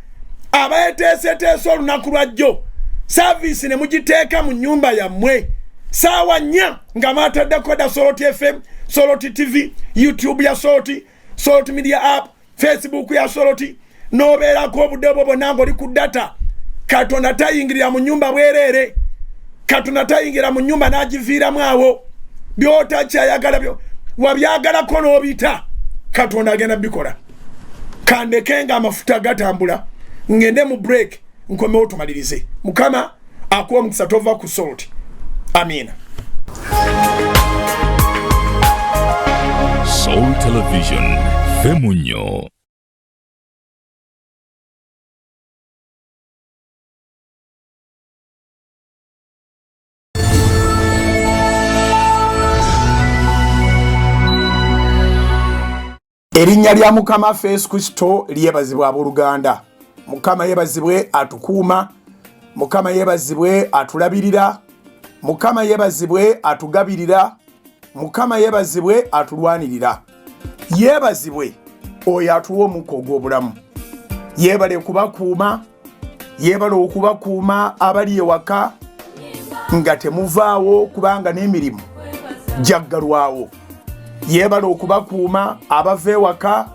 abayeteeseteese olunaku lwajjo service ne mugiteeka mu nnyumba yammwe saawa 4 nga mwataddeko da Soroti FM, Soroti TV, YouTube ya Soroti, Soroti Media App, Facebook ya Soroti, nobeerako obudde bwo bwonna ng'oli ku data. Katonda tayingirira mu nnyumba bwereere, Katonda tayingira mu nnyumba n'agiviiramu awo. By'otakyayagala byo wabyagalako n'obita, Katonda agenda bikola. Kandeke nga amafuta gatambula ngende mu break nkomewo tumalirize. Mukama akuwa omukisa tova ku Soroti. Amina. Soul Television, Femunyo. Erinnya lya Mukama Yesu Kristo lyebazibwe abooluganda. Mukama yebazibwe atukuuma, Mukama yebazibwe atulabirira, Mukama yebazibwe atugabirira, Mukama yebazibwe atulwanirira. Yebazibwe oyo atuwa omukka ogw'obulamu. Yebale kubakuuma, yebale okubakuuma abali ewaka nga temuvaawo kubanga n'emirimu jaggalwawo. Yebale okubakuuma abava ewaka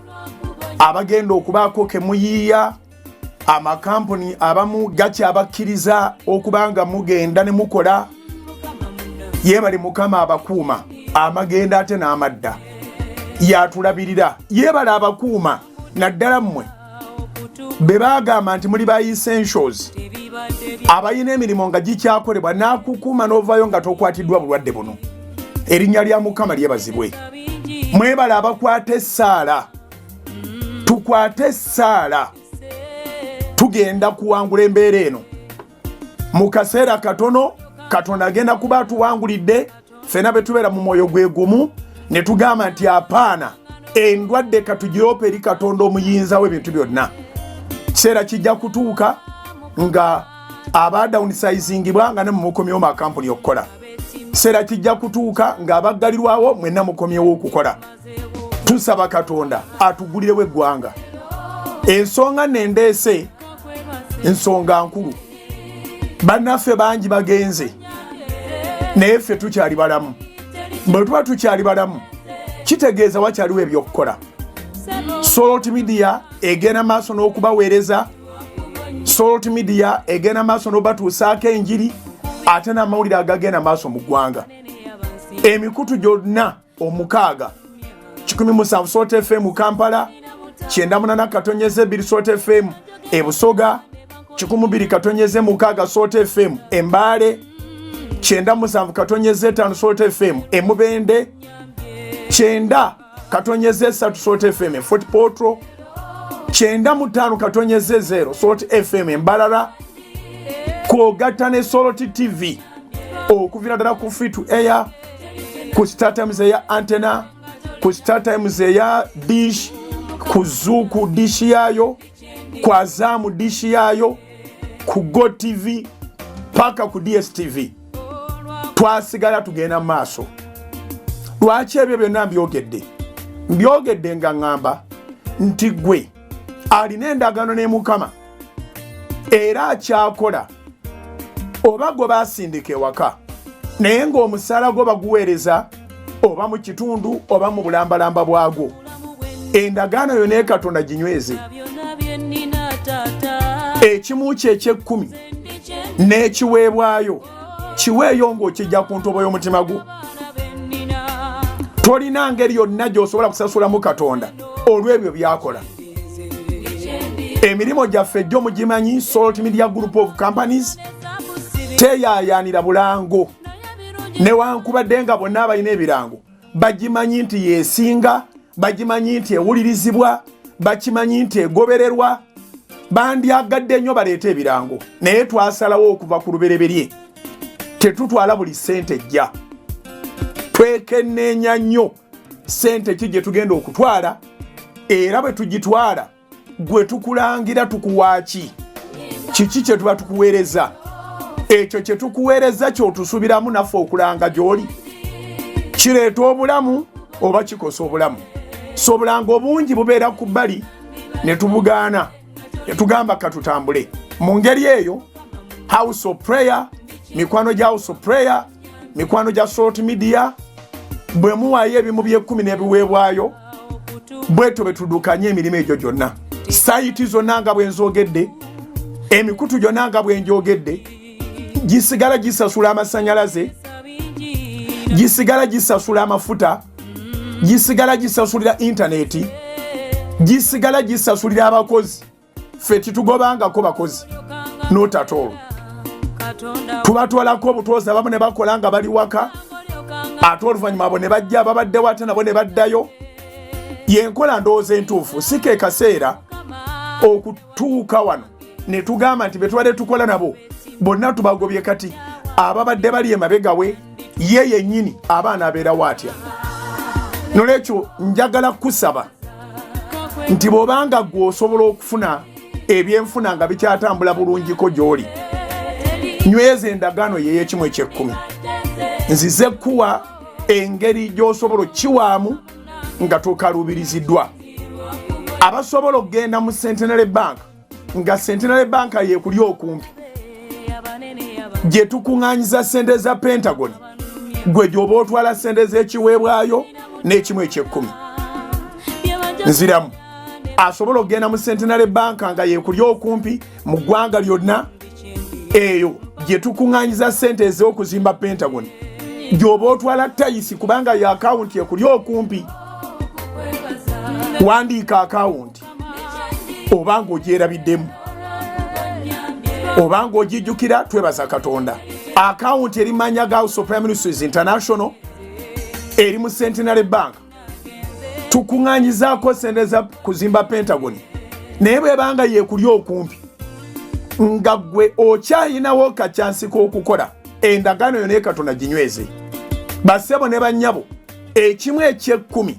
abagenda okubaako kemuyiiya, amakampuni abamu gakyabakkiriza okubanga mugenda ne mukola. Yebale Mukama abakuuma amagenda ate n'amadda yatulabirira. Yebale abakuuma naddala mmwe be baagamba nti muli ba essentials abayina emirimu nga gikyakolebwa n'akukuuma n'ovaayo nga tokwatiddwa bulwadde buno. Erinnya lya Mukama lyebazibwe. Mwebale abakwata essaala, tukwate essaala, tugenda kuwangula embeera eno. Mu kaseera katono Katonda agenda kuba atuwangulidde, ffenna be tubeera mu mwoyo gwe gumu ne tugamba nti apaana endwadde katugiroopa eri Katonda omuyinza w'ebintu byonna. Kiseera kijja kutuuka nga abadawunisayizingibwa nga ne mumukomyewo makampuni okukola. Kiseera kijja kutuuka nga abaggalirwawo mwenna mukomyewo okukola. Tusaba Katonda atugulirewo eggwanga. Ensonga nendeese ensonga nkulu. Bannaffe bangi bagenze naye ffe tukyali balamu. Bwe tuba tukyali balamu kitegeeza wakyaliwo ebyokukola. Soroti Media egenda maaso n'okubaweereza. Soroti Media egenda maaso n'obatuusaako enjiri ate n'amawulire agagenda maaso mu ggwanga. Emikutu gyonna 6 17 Soroti FM Kampala, 98.2 Soroti FM Busoga, 102.6 Soroti FM Mbale, 97.5 Soroti FM Mubende, 9.3 Soroti FM Fort Portal, 95.0 Soroti FM Mbalala, kwogatta ne Soroti TV okuvira ddala ku free to air, ku StarTimes eya antenna, ku StarTimes eya dish, ku Zuku dish yayo, ku Azamu dish yayo, ku Go TV paka ku DSTV. Twasigala tugenda maaso. Lwaki ebyo byonna mbyogedde nga ngamba nti gwe alina endagaano ne Mukama era akyakola oba gwe basindika ewaka naye ng'omusaala gwo baguweereza oba mu kitundu oba mu bulambalamba bwagwo. Endagaano yo ne Katonda ginyweze. Ekimu kye eky'ekkumi n'ekiweebwayo kiweeyo ng'okijja ku ntobo y'omutima gwo. Tolina ngeri yonna gy'osobola kusasulamu Katonda olw'ebyo byakola. Emirimu gyaffe gyo mugimanyi. Soroti Media Group of Companies teyaayaanira bulango newankubadde nga bonna abalina ebirango bagimanyi nti yeesinga, bagimanyi nti ewulirizibwa, bakimanyi nti egobererwa. Bandyagadde nnyo baleeta ebirango naye twasalawo okuva ku lubereberye tetutwala buli ssente ejja. Twekenneenya nnyo ssente ki gye tugenda okutwala era bwe tugitwala gwe tukulangira tukuwaaki. Kiki kye tuba tukuweereza? Ekyo kye tukuweereza ky'otusubiramu naffe okulanga gy'oli. Kireeta obulamu oba kikosa obulamu. So obulango obungi bubeera ku bbali ne tubugaana. tugamba katutambule mu ngeri eyo. House of Prayer, mikwano gya House of Prayer, mikwano gya Salt Media, bwe muwayo ebimu by'ekkumi n'ebiweebwayo bweto betudukanye emirimu egyo gyonna. Sayiti zonna nga bwe nzogedde, emikutu gyonna nga bwe njogedde, gisigala gisasula amasanyalaze, gisigala gisasula amafuta, gisigala gisasulira intaneti, gisigala gisasulira abakozi. Ffe titugobangako bakozi notatolo. Tubatwalako obutuuza abamu ne bakola nga bali waka, ate oluvannyuma abo ne bajja babadde wate nabo ne baddayo. Yenkola ndowooza entuufu, si ke kaseera okutuuka wano ne tugamba nti be tubadde tukola nabo bonna tubagobye kati ababadde bali emabega we ye yennyini abaana abeerawo atya. Nolwekyo njagala kusaba nti bw'obanga gwe osobola okufuna ebyenfuna nga bikyatambula bulungiko gy'oli, nyweza endagaano y'ekimu eky'ekkumi. Nzize kuwa engeri gy'osobola kiwaamu nga tokalubiriziddwa. Abasobola okgenda mu Centenary Bank nga Centenary Bank yeekuli okumpi, gye tukuŋŋaanyiza ssente za Pentagon, gwe gy'oba otwala ssente z'ekiweebwayo n'ekimu eky'ekkumi. Nziramu asobola okgenda mu Centenary Bank nga yeekuli okumpi mu ggwanga lyonna, eyo gye tukuŋŋaanyiza ssente ez'okuzimba Pentagon, gy'oba otwala tayisi kubanga ya akawunti ekuli okumpi. Wandiika akawunti oba ng'ogyerabiddemu oba ng'ogijjukira, twebaza Katonda. Akawunti eri manya ga House of Prime Ministers International eri mu Centenary Bank, tukuŋŋaanyizaako ssente za kuzimba Pentagon, naye bw'ebanga yeekuli okumpi nga gwe okyayinawo kacyansi k'okukola, endagaano yonna Katonda ginyweze. Bassebo ne bannyabo, ekimu eky'ekkumi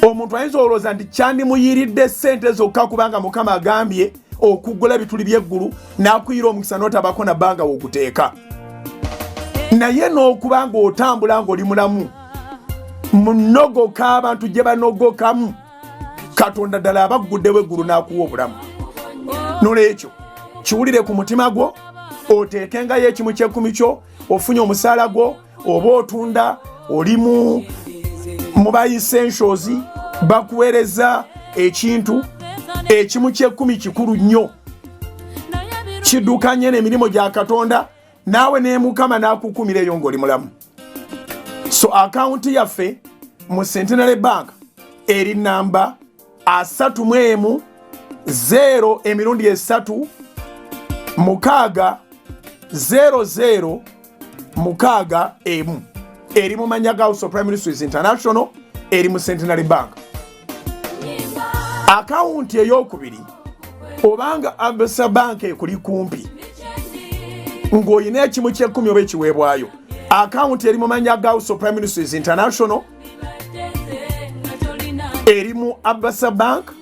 omuntu ayinza olowooza nti kyandimuyiridde ssente zokka kubanga Mukama agambye okuggula bituli by'eggulu n'akuyira omukisa n'otabako na bbanga woguteeka. Naye n'okuba ng'otambula ng'oli mulamu munogoka abantu gye banogokamu, Katonda ddala abagguddewo eggulu n'akuwa obulamu. Nolwekyo kiwulire ku mutima gwo, oteekengayo ekimu ky'ekkumi kyo, ofunye omusaala gwo, oba otunda, oli mu ba essentials, bakuweereza ekintu, ekimu ky'ekkumi kikulu nnyo, kiddukanye n'emirimu gya Katonda, naawe ne Mukama n'akukumira eyo ng'oli mulamu. So akawunti yaffe mu Centenary Bank eri namba 31 0 emirundi 3 6 00 6 1 eri mu manya ga House of Prime Ministers International eri mu Centenary Bank. Akawunti ey'okubiri obanga Absa Bank ekuli kumpi ng'olina ekimu ky'ekkumi oba ekiweebwayo, akawunti eri mu manya ga House of Prime Ministers International eri mu Absa Bank,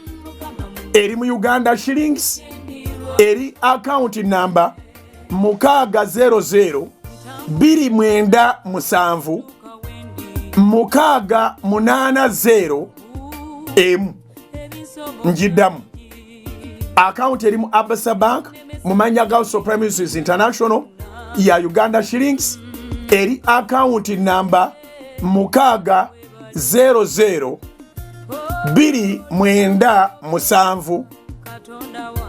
eri mu Uganda Shillings, eri akawunti namba 600 297 680 emu. Njiddamu akawunti eri mu Absa Bank mu manya ga House of Prime Ministers International ya Uganda Shillings, eri akawunti namba 600 297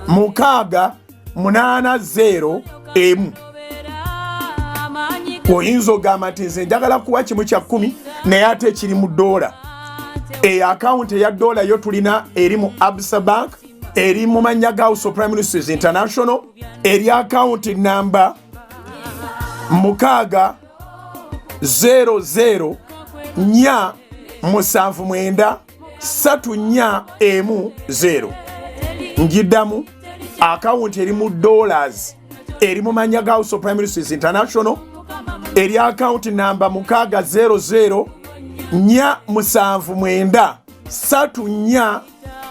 680 emu. Oyinza ogamba nti nze njagala kuwa kimu kya 10 naye ate kiri mu $. Akawunti eya $, yo tulina eri mu Absa Bank, eri mu manya ga House of Prime Ministers International, eri akawunti namba 600 479 3410. Njiddamu akawunti eri mu $, eri mu manya ga House of Prime Ministers International, eri akawunti namba 600 479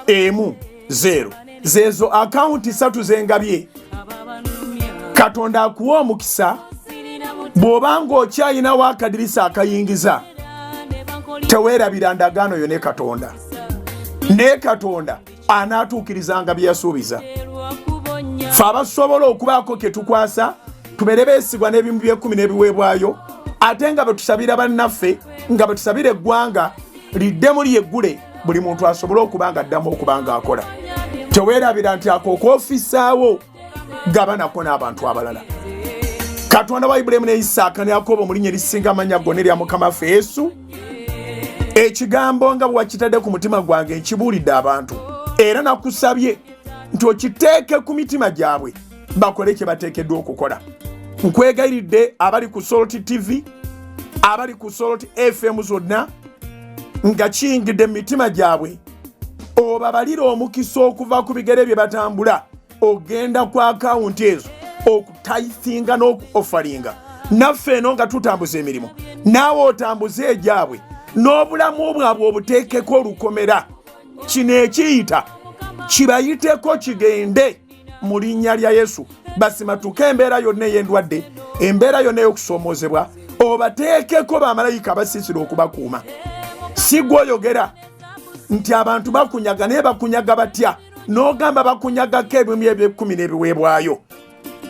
3410. Zezo akawunti 3 zengabye. Katonda akuwa omukisa bw'obanga okyayinawo akadirisa akayingiza, teweerabira ndagaano yo ne Katonda. Ne Katonda anaatuukirizanga bye yasuubiza. Ffe abasobola okubaako ke tukwasa tubere beesigwa n'ebimu by'ekkumi n'ebiweebwayo, ate nga bwe tusabira bannaffe, nga bwe tusabira eggwanga liddemu lyeggule, buli muntu asobole okuba nga addamu okuba ng'akola. Teweerabira nti ako okoofisaawo gaba nako n'abantu abalala. Katonda wa Ibulayimu ne Isaaka ne Yakobo mu linnya erisinga amannya gonna erya Mukama waffe Yesu, ekigambo nga bwe wakitadde ku mutima gwange nkibuulidde abantu, era nakusabye nti okiteeke ku mitima gyabwe bakole kye bateekeddwa okukola. Nkwegayiridde abali ku Salt TV, abali ku Salt FM zonna, nga kiyingidde mu mitima gyabwe, obabalira omukisa okuva ku bigere bye batambula ogenda ku akawunti ezo okutayithinga n'okuofaringa. Naffe eno nga tutambuza emirimu, naawe otambuze egyabwe, n'obulamu bwabwe obuteekeko olukomera. Kino ekiyita kibayiteko kigende mu linnya lya Yesu. Basimatuke embeera yonna ey'endwadde, embeera yonna ey'okusoomoozebwa, obateekeko bamalayika abasiisira okubakuuma. Si gwe oyogera nti abantu bakunyaga naye bakunyaga batya, n'ogamba bakunyagako ebimu eby'ekkumi n'ebiweebwayo,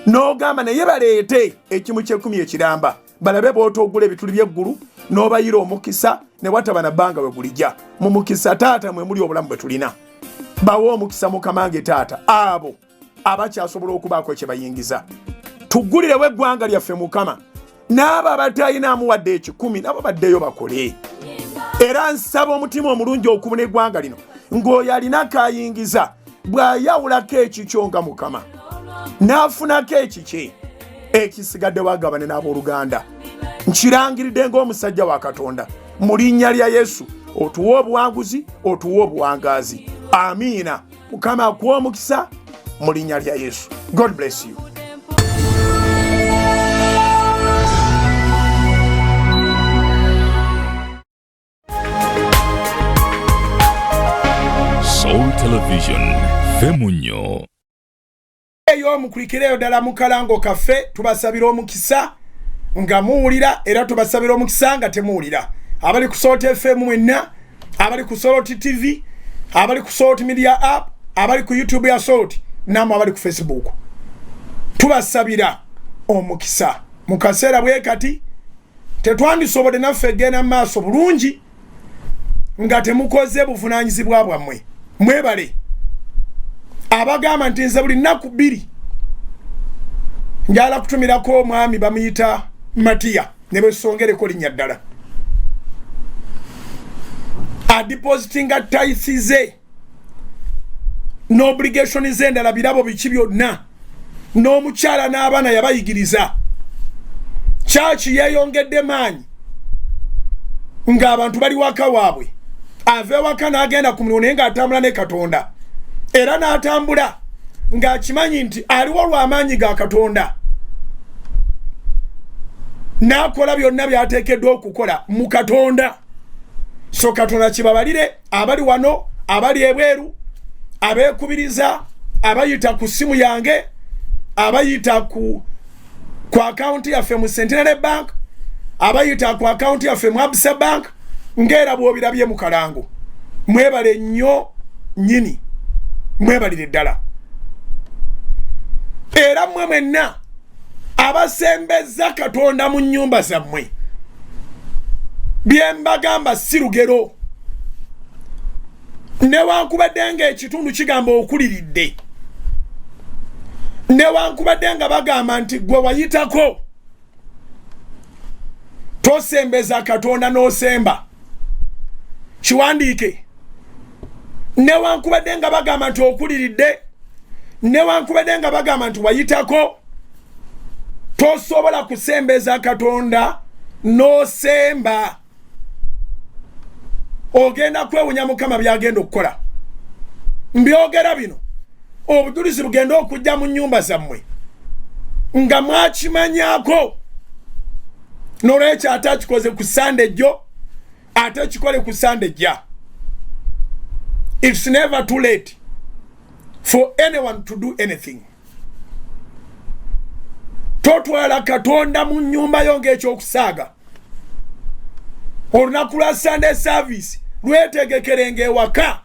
n'ogamba naye baleete ekimu ky'ekkumi ekiramba balabe bw'otoogula ebituli by'eggulu n'obayira omukisa ne wataba na bbanga we gulijja. Mu mukisa taata mwe muli obulamu bwe tulina. Bawo omukisa Mukama wange taata abo abakyasobola okubaako kye bayingiza. Tuggulirewo eggwanga lyaffe Mukama, n'abo abatalinamu wadde ekikumi nabo baddeyo bakole. Era nsaba omutima omulungi okubuna eggwanga lino ng'oyo alina kayingiza bw'ayawulako ekikyo nga Mukama n'afunako ekikye ekisigadde wagabane n'abooluganda. Nkirangiridde ng'omusajja wa Katonda mu linnya lya Yesu, otuwe obuwanguzi, otuwe obuwangaazi. Amiina. Mukama akuwe omukisa mu linnya lya Yesu. God bless you. Soul Television Femunyo. Eyo mukulikireyo ddala mu kalango kaffe, tubasabira omukisa nga muwulira, era tubasabira omukisa nga temuwulira. Abali ku Salt FM mwenna, abali ku Salt TV, abali ku Salt Media App, abali ku YouTube ya Salt, namwe abali ku Facebook. Tubasabira omukisa. Mu kaseera bwe kati tetwandisobodde naffe genda maaso bulungi nga temukoze buvunaanyizibwa bwammwe. Mwebale abagamba nti nze buli nnaku 2 njala kutumirako omwami bamuyita Matiya ne bwesongereko linnya ddala adipositinga tithe ze n'obligation ze endala birabo biki byonna n'omukyala n'abaana yabayigiriza. Chaachi yeeyongedde maanyi ng'abantu bali waka waabwe, ave waka n'agenda ku mulimu naye ng'atambula ne Katonda, era n'atambula ng'akimanyi nti aliwo lw'amaanyi ga Katonda, n'akola byonna by'ateekeddwa okukola mu Katonda. So Katonda kibabalire abali wano, abali ebweru, abeekubiriza, abayita ku simu yange, abayita ku account yaffe mu Centenary Bank, abayita ku account yaffe mu Absa Bank, ngera bw'obirabye mu kalango. Mwebale nnyo nnyini, mwebalire ddala. Era mmwe mwenna abasembeza Katonda mu nnyumba zammwe, bye mbagamba si lugero, newankubadde ng'ekitundu kigamba okuliridde, newankubadde nga bagamba nti gwe wayitako, tosembeza Katonda n'osemba. Kiwandiike. Newankubadde nga bagamba nti okuliridde, newankubadde nga bagamba nti wayitako, tosobola kusembeza Katonda n'osemba. Ogenda kwewunya Mukama byagenda okukola. Mbyogera bino obujulizi bugenda okujja mu nnyumba zammwe nga mwakimanyako, n'olwekyo ate akikoze ku Sande jjo, ate kikole ku Sande jja. It's never too late for anyone to do anything. Totwala Katonda mu nnyumba yo ng'ekyokusaaga. Olunaku lwa Sunday service lwetegekerenga ewaka,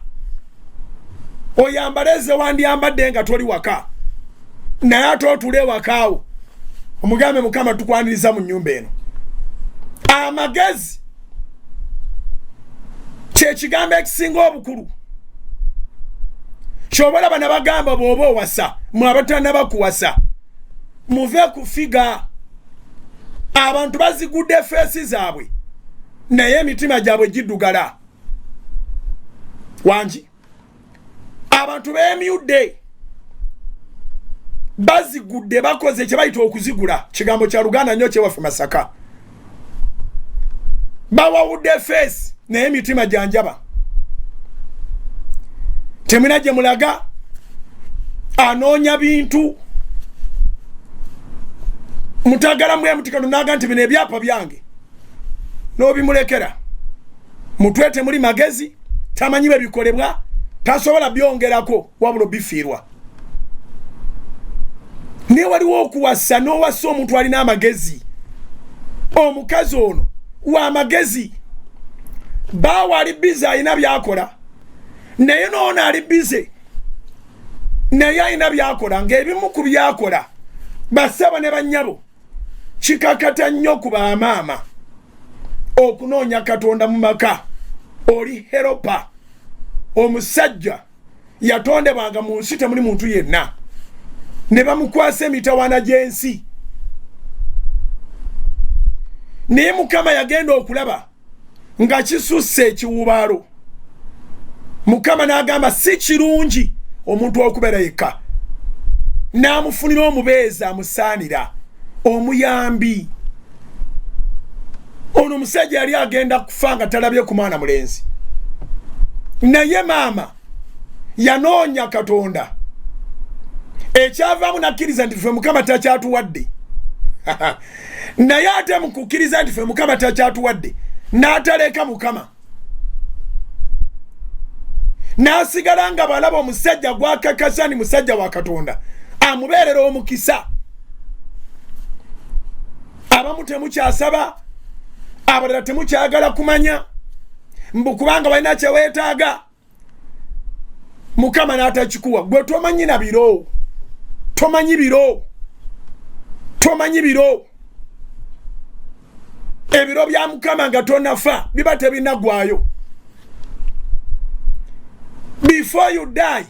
oyambaleze wandi ambadde nga toli waka naye ate otule wakaawo omugambe Mukama tukwaniriza mu nnyumba eno. Amagezi kyekigambo ekisinga obukulu kyobola bana bagamba bw'oba owasa mwabatana bakuwasa muve ku figa. Abantu bazigudde feesi zaabwe naye emitima gyabwe giddugala. Wangi abantu beemyudde bazigudde bakoze kye bayita okuzigula, kigambo kya Luganda nnyo kyewaffe Masaka. Bawawudde feesi naye emitima gyanjaba. Temuna gye mulaga anoonya bintu mutagala mwe mutikano naga nti bino ebyapa byange n'obimulekera. Mutwe temuli magezi, tamanyi bwe bikolebwa, tasobola byongerako wabula bifiirwa. Ne waliwo okuwasa n'owasa omuntu alina amagezi. Omukazi ono wa magezi bawa ali bize alina byakola naye n'ono ali bize naye alina byakola ng'ebimu ku byakola basaba ne bannyabo kikakata nnyo ku bamaama okunoonya Katonda mu maka. Oli heropa omusajja yatondebwanga mu nsi temuli muntu yenna ne bamukwasa emitawaana gy'ensi naye Mukama yagenda okulaba nga kisusse ekiwubaalo. Mukama n'agamba si kirungi omuntu okubeera yekka, n'amufunira omubeezi amusaanira omuyambi. Ono omusajja yali agenda kufa nga talabye ku mwana mulenzi naye maama yanoonya Katonda ekyavaamu nakkiriza nti ffe Mukama takyatuwadde naye ate mu kukkiriza nti ffe Mukama takyatuwadde n'ataleka Mukama n'asigala nga balaba omusajja gwakakasa ni musajja wa Katonda amubeerera omukisa. Abamu temukyasaba, abalala temukyagala kumanya mbu kubanga balina kyeweetaaga Mukama n'atakikuwa. Gwe tomanyi na biro, tomanyi biro, tomanyi biro. Ebiro bya Mukama nga tonafa biba tebinagwayo. Before you die,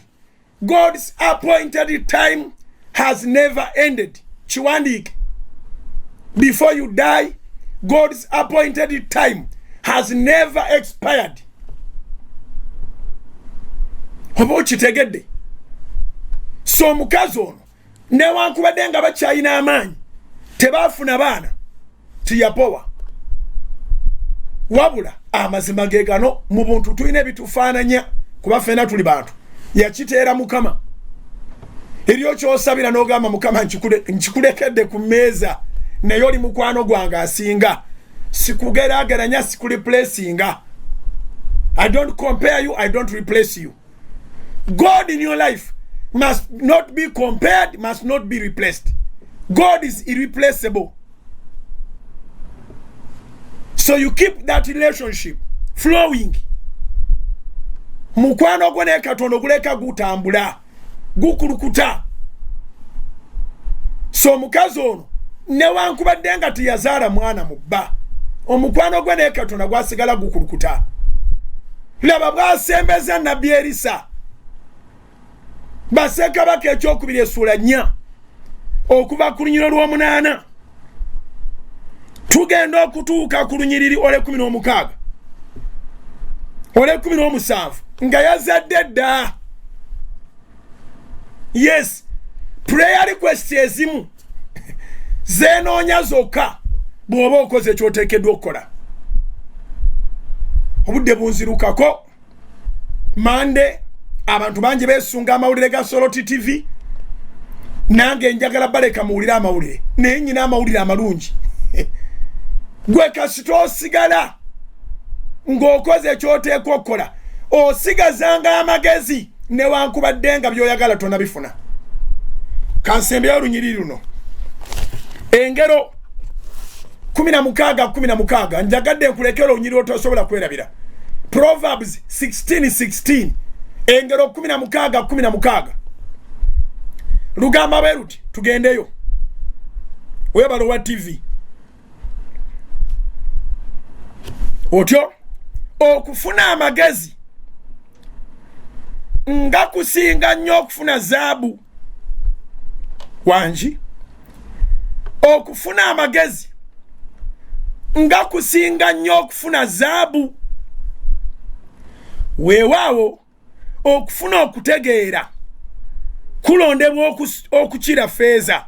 God's appointed time has never ended. Chiwandik. Before you die, God's appointed time has never expired. Obo kitegedde. So mukazi ono newankubadde nga bakyayina amaanyi tebaafuna baana tiyapowa wabula amazima ge gano mu buntu tulina ebitufaananya kuba ffena tuli bantu yakiteera Mukama. Eriyo kyosabira n'ogamba Mukama nkikulekedde ku mmeeza naye oli mukwano gwange asinga sikugeraageranya sikureplacinga. I don't compare you, I don't replace you. God in your life must not be compared, must not be replaced. God is irreplaceable. So you keep that relationship flowing. Mukwano gwo ne Katonda guleka gutambula gukulukuta. So mukazi ono newankubadde nga tiyazaala mwana mubba omukwano gwe ne Katonda gwasigala gukulukuta. Laba bwasembeza Nabbi Erisa Bassekabaka ekyokubiri essula 4 okuva ku lunyiriri lw'omunaana tugenda okutuuka ku lunyiriri olw'e16 olw'e17 nga yazadde dda. Yes, prayer request ezimu zeenoonya zokka bw'oba okoze ekyoteekeddwa okukola. Obudde bunzirukako Mande abantu bangi beesunga amawulire ga Soroti TV nange njagala baleka muwulire amawulire naye nnyina amawulire amalungi. Gwe kasita osigala ng'okoze ekyoteekwa okukola osigazanga amagezi newankubadde nga by'oyagala tonabifuna. Kansembeyo olunyiriri luno engero 16 njagadde nkulekera olunyiriri otosobola kwerabira. Proverbs 16:16 engero 16 lugamba beruti tugendeyo webalo wa TV otyo okufuna amagezi nga kusinga nnyo okufuna zaabu wanji okufuna amagezi nga kusinga nnyo okufuna zaabu weewaawo okufuna okutegeera kulondebwa okukira feeza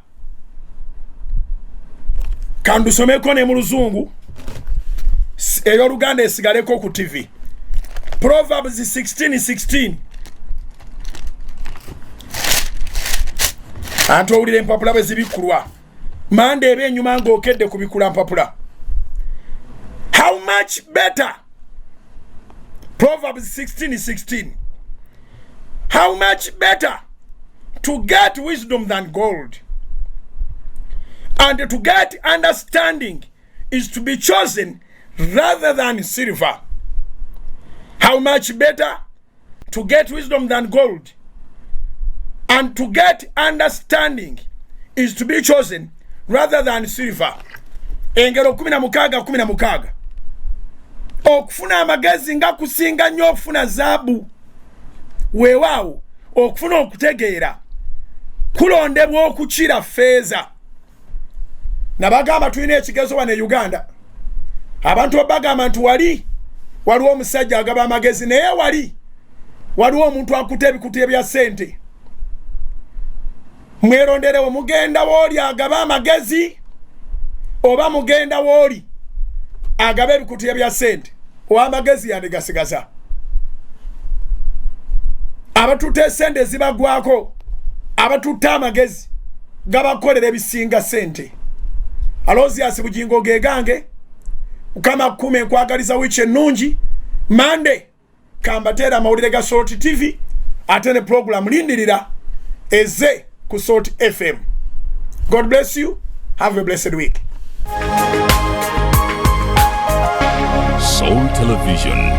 kandusomeko ne mu luzungu ey'oluganda esigaleko ku TV Proverbs 16:16 anti owulira empapula bwe zibikkulwa mande eba enyuma ng'okedde kubikkula mpapula. How much better, Proverbs 16:16, how much better to get wisdom than gold, and to get understanding is to be chosen rather than silver. How much better to get wisdom than gold, and to get understanding is to be chosen rather than silver. Engero 16:16 okufuna amagezi nga kusinga nnyo okufuna zaabu weewaawo okufuna okutegeera kulondebwa okukira feeza. Nabagamba tulina ekigezo wano e Uganda abantu babagamba nti waliwo omusajja agaba amagezi naye waliwo omuntu akuta ebikutu ebya ssente. Mweronderewo mugenda wooli agaba amagezi oba mugenda wooli agaba ebikutu ebya ssente oba amagezi yandigasigaza. Abatutte ssente zibagwako abatutte amagezi gabakolera ebisinga ssente. Alozias Bugingo gegange Mukama kume nkwagaliza wiiki ennungi Monday kambateera amawulire ga Salt TV ate ne program lindirira eze ku Salt FM. God bless you. Have a blessed week. Soul Television.